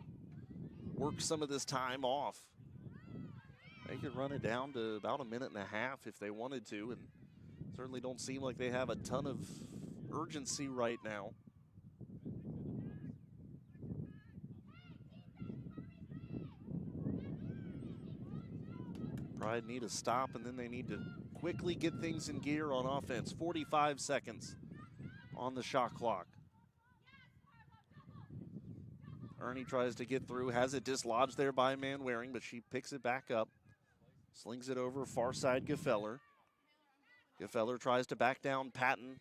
work some of this time off. They could run it down to about a minute and a half if they wanted to, and certainly don't seem like they have a ton of urgency right now. Pride need a stop, and then they need to quickly get things in gear on offense. 45 seconds on the shot clock. Ernie tries to get through, has it dislodged there by Manwaring, but she picks it back up. Slings it over far side Gefeller. Gefeller tries to back down Patton.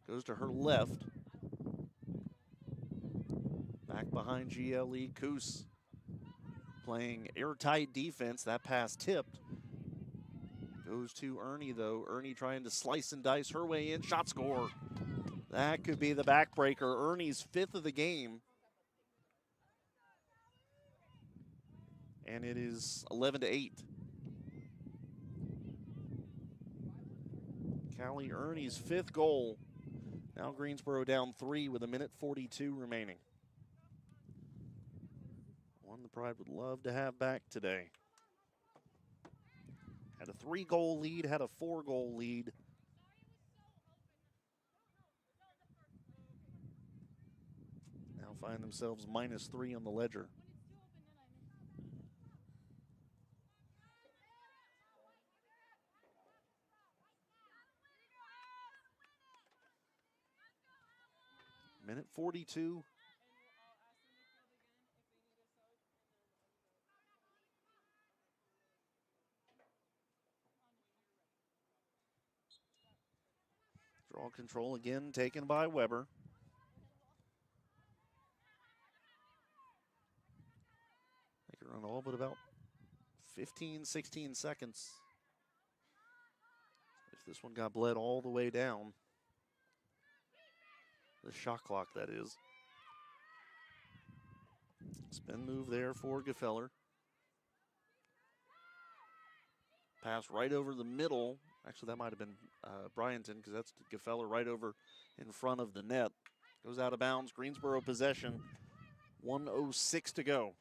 Goes to her left. Back behind GLE. Coos playing airtight defense. That pass tipped. Goes to Ernie, though. Ernie trying to slice and dice her way in. Shot score. That could be the backbreaker. Ernie's 5th of the game. And it is 11-8. Callie Ernie's 5th goal. Now Greensboro down 3 with 1:42 remaining. One the Pride would love to have back today. Had a 3-goal lead, had a 4-goal lead. Now find themselves -3 on the ledger. Minute 42. Draw control again taken by Weber. They can run all but about 15, 16 seconds. If this one got bled all the way down. The shot clock, that is. Spin move there for Gefeller. Pass right over the middle. Actually, that might have been Bryanton, because that's Gefeller right over in front of the net. Goes out of bounds. Greensboro possession. 1:06 to go.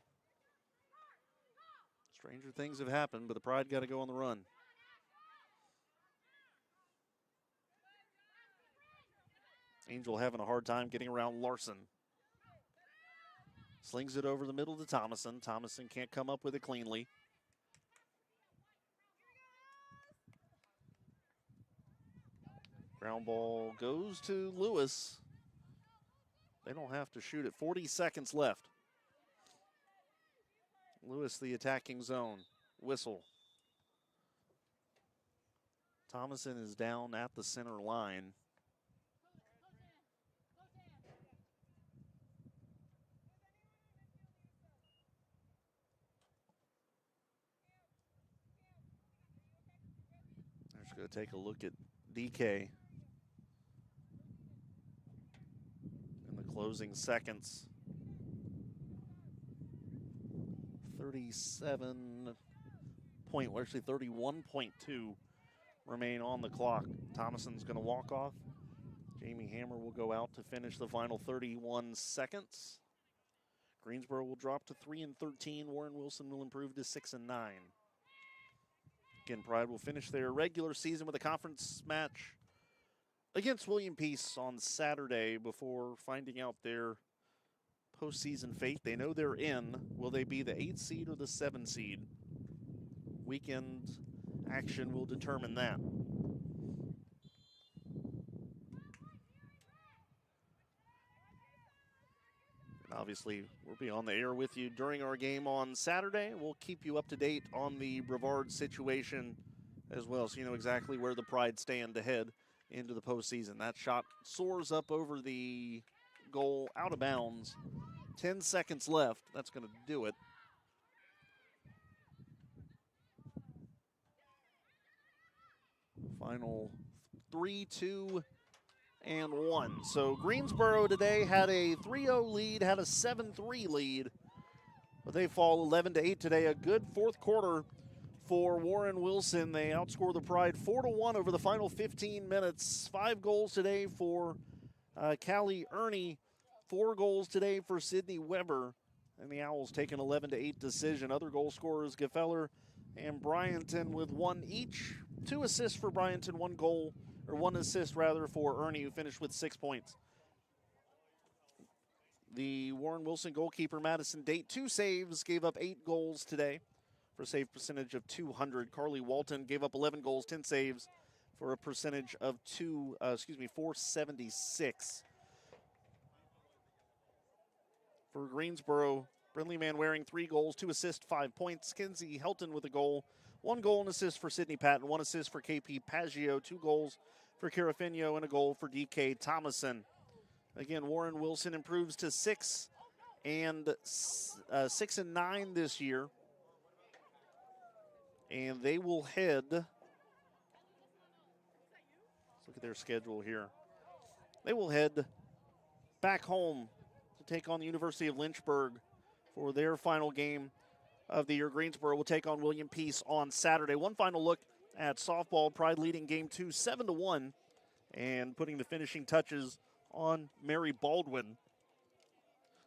Stranger things have happened, but the Pride got to go on the run. Angel having a hard time getting around Larson. Slings it over the middle to Thomason. Thomason can't come up with it cleanly. Ground ball goes to Lewis. They don't have to shoot it. 40 seconds left. Lewis, the attacking zone. Whistle. Thomason is down at the center line. They're just going to take a look at DK in the closing seconds. 31.2 remain on the clock. Thomason's going to walk off. Jamie Hammer will go out to finish the final 31 seconds. Greensboro will drop to 3-13. Warren Wilson will improve to 6-9. Again, Pride will finish their regular season with a conference match against William Peace on Saturday before finding out their postseason fate. They know they're in. Will they be the 8 seed or the 7 seed? Weekend action will determine that. And obviously, we'll be on the air with you during our game on Saturday. We'll keep you up to date on the Brevard situation as well, so you know exactly where the Pride stand to head into the postseason. That shot soars up over the goal, out of bounds. 10 seconds left. That's going to do it. Final 3, 2, and 1. So Greensboro today had a 3-0 lead, had a 7-3 lead, but they fall 11-8 today. A good fourth quarter for Warren Wilson. They outscore the Pride 4-1 over the final 15 minutes. 5 goals today for Callie Ernie. 4 goals today for Sydney Weber. And the Owls take an 11-8 decision. Other goal scorers, Gefeller and Bryanton with 1 each. 2 assists for Bryanton, 1 goal, or 1 assist rather for Ernie, who finished with 6 points. The Warren Wilson goalkeeper, Madison Date, 2 saves, gave up 8 goals today for a save percentage of .200. Carly Walton gave up 11 goals, 10 saves for a percentage of .476. For Greensboro, Brindley Manwaring, 3 goals, 2 assists, 5 points. Kenzie Helton with a goal, 1 goal and assist for Sydney Patton, 1 assist for KP Paggio, 2 goals for Carafino, and a goal for DK Thomason. Again, Warren Wilson improves to 6-9 this year. And they will head, let's look at their schedule here. They will head back home to take on the University of Lynchburg for their final game of the year. Greensboro will take on William Peace on Saturday. One final look at softball. Pride leading game 2, 7-1. and putting the finishing touches on Mary Baldwin.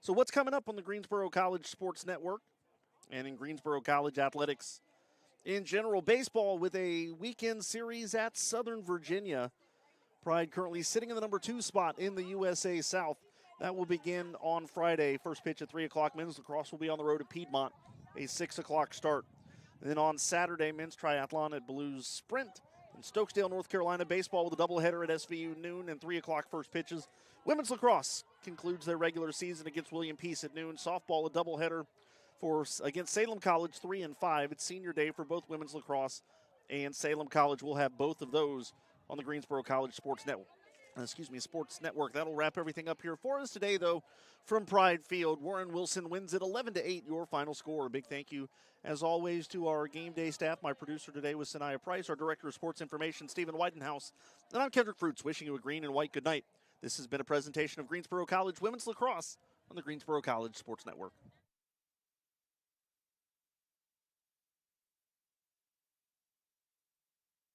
So what's coming up on the Greensboro College Sports Network and in Greensboro College athletics in general? Baseball with a weekend series at Southern Virginia. Pride currently sitting in the number 2 spot in the USA South. That will begin on Friday. First pitch at 3 o'clock. Men's lacrosse will be on the road at Piedmont, a 6 o'clock start. And then on Saturday, men's triathlon at Blues Sprint. In Stokesdale, North Carolina, baseball with a doubleheader at SVU noon and 3 o'clock first pitches. Women's lacrosse concludes their regular season against William Peace at noon. Softball, a doubleheader against Salem College, 3 and 5. It's senior day for both women's lacrosse and Salem College. We'll have both of those on the Greensboro College Sports Network. Sports Network. That'll wrap everything up here for us today, though, from Pride Field. Warren Wilson wins it 11-8, your final score. A big thank you, as always, to our game day staff. My producer today was Sanaya Price, our director of sports information, Stephen Whitenhouse, and I'm Kendrick Fruits, wishing you a green and white good night. This has been a presentation of Greensboro College Women's Lacrosse on the Greensboro College Sports Network.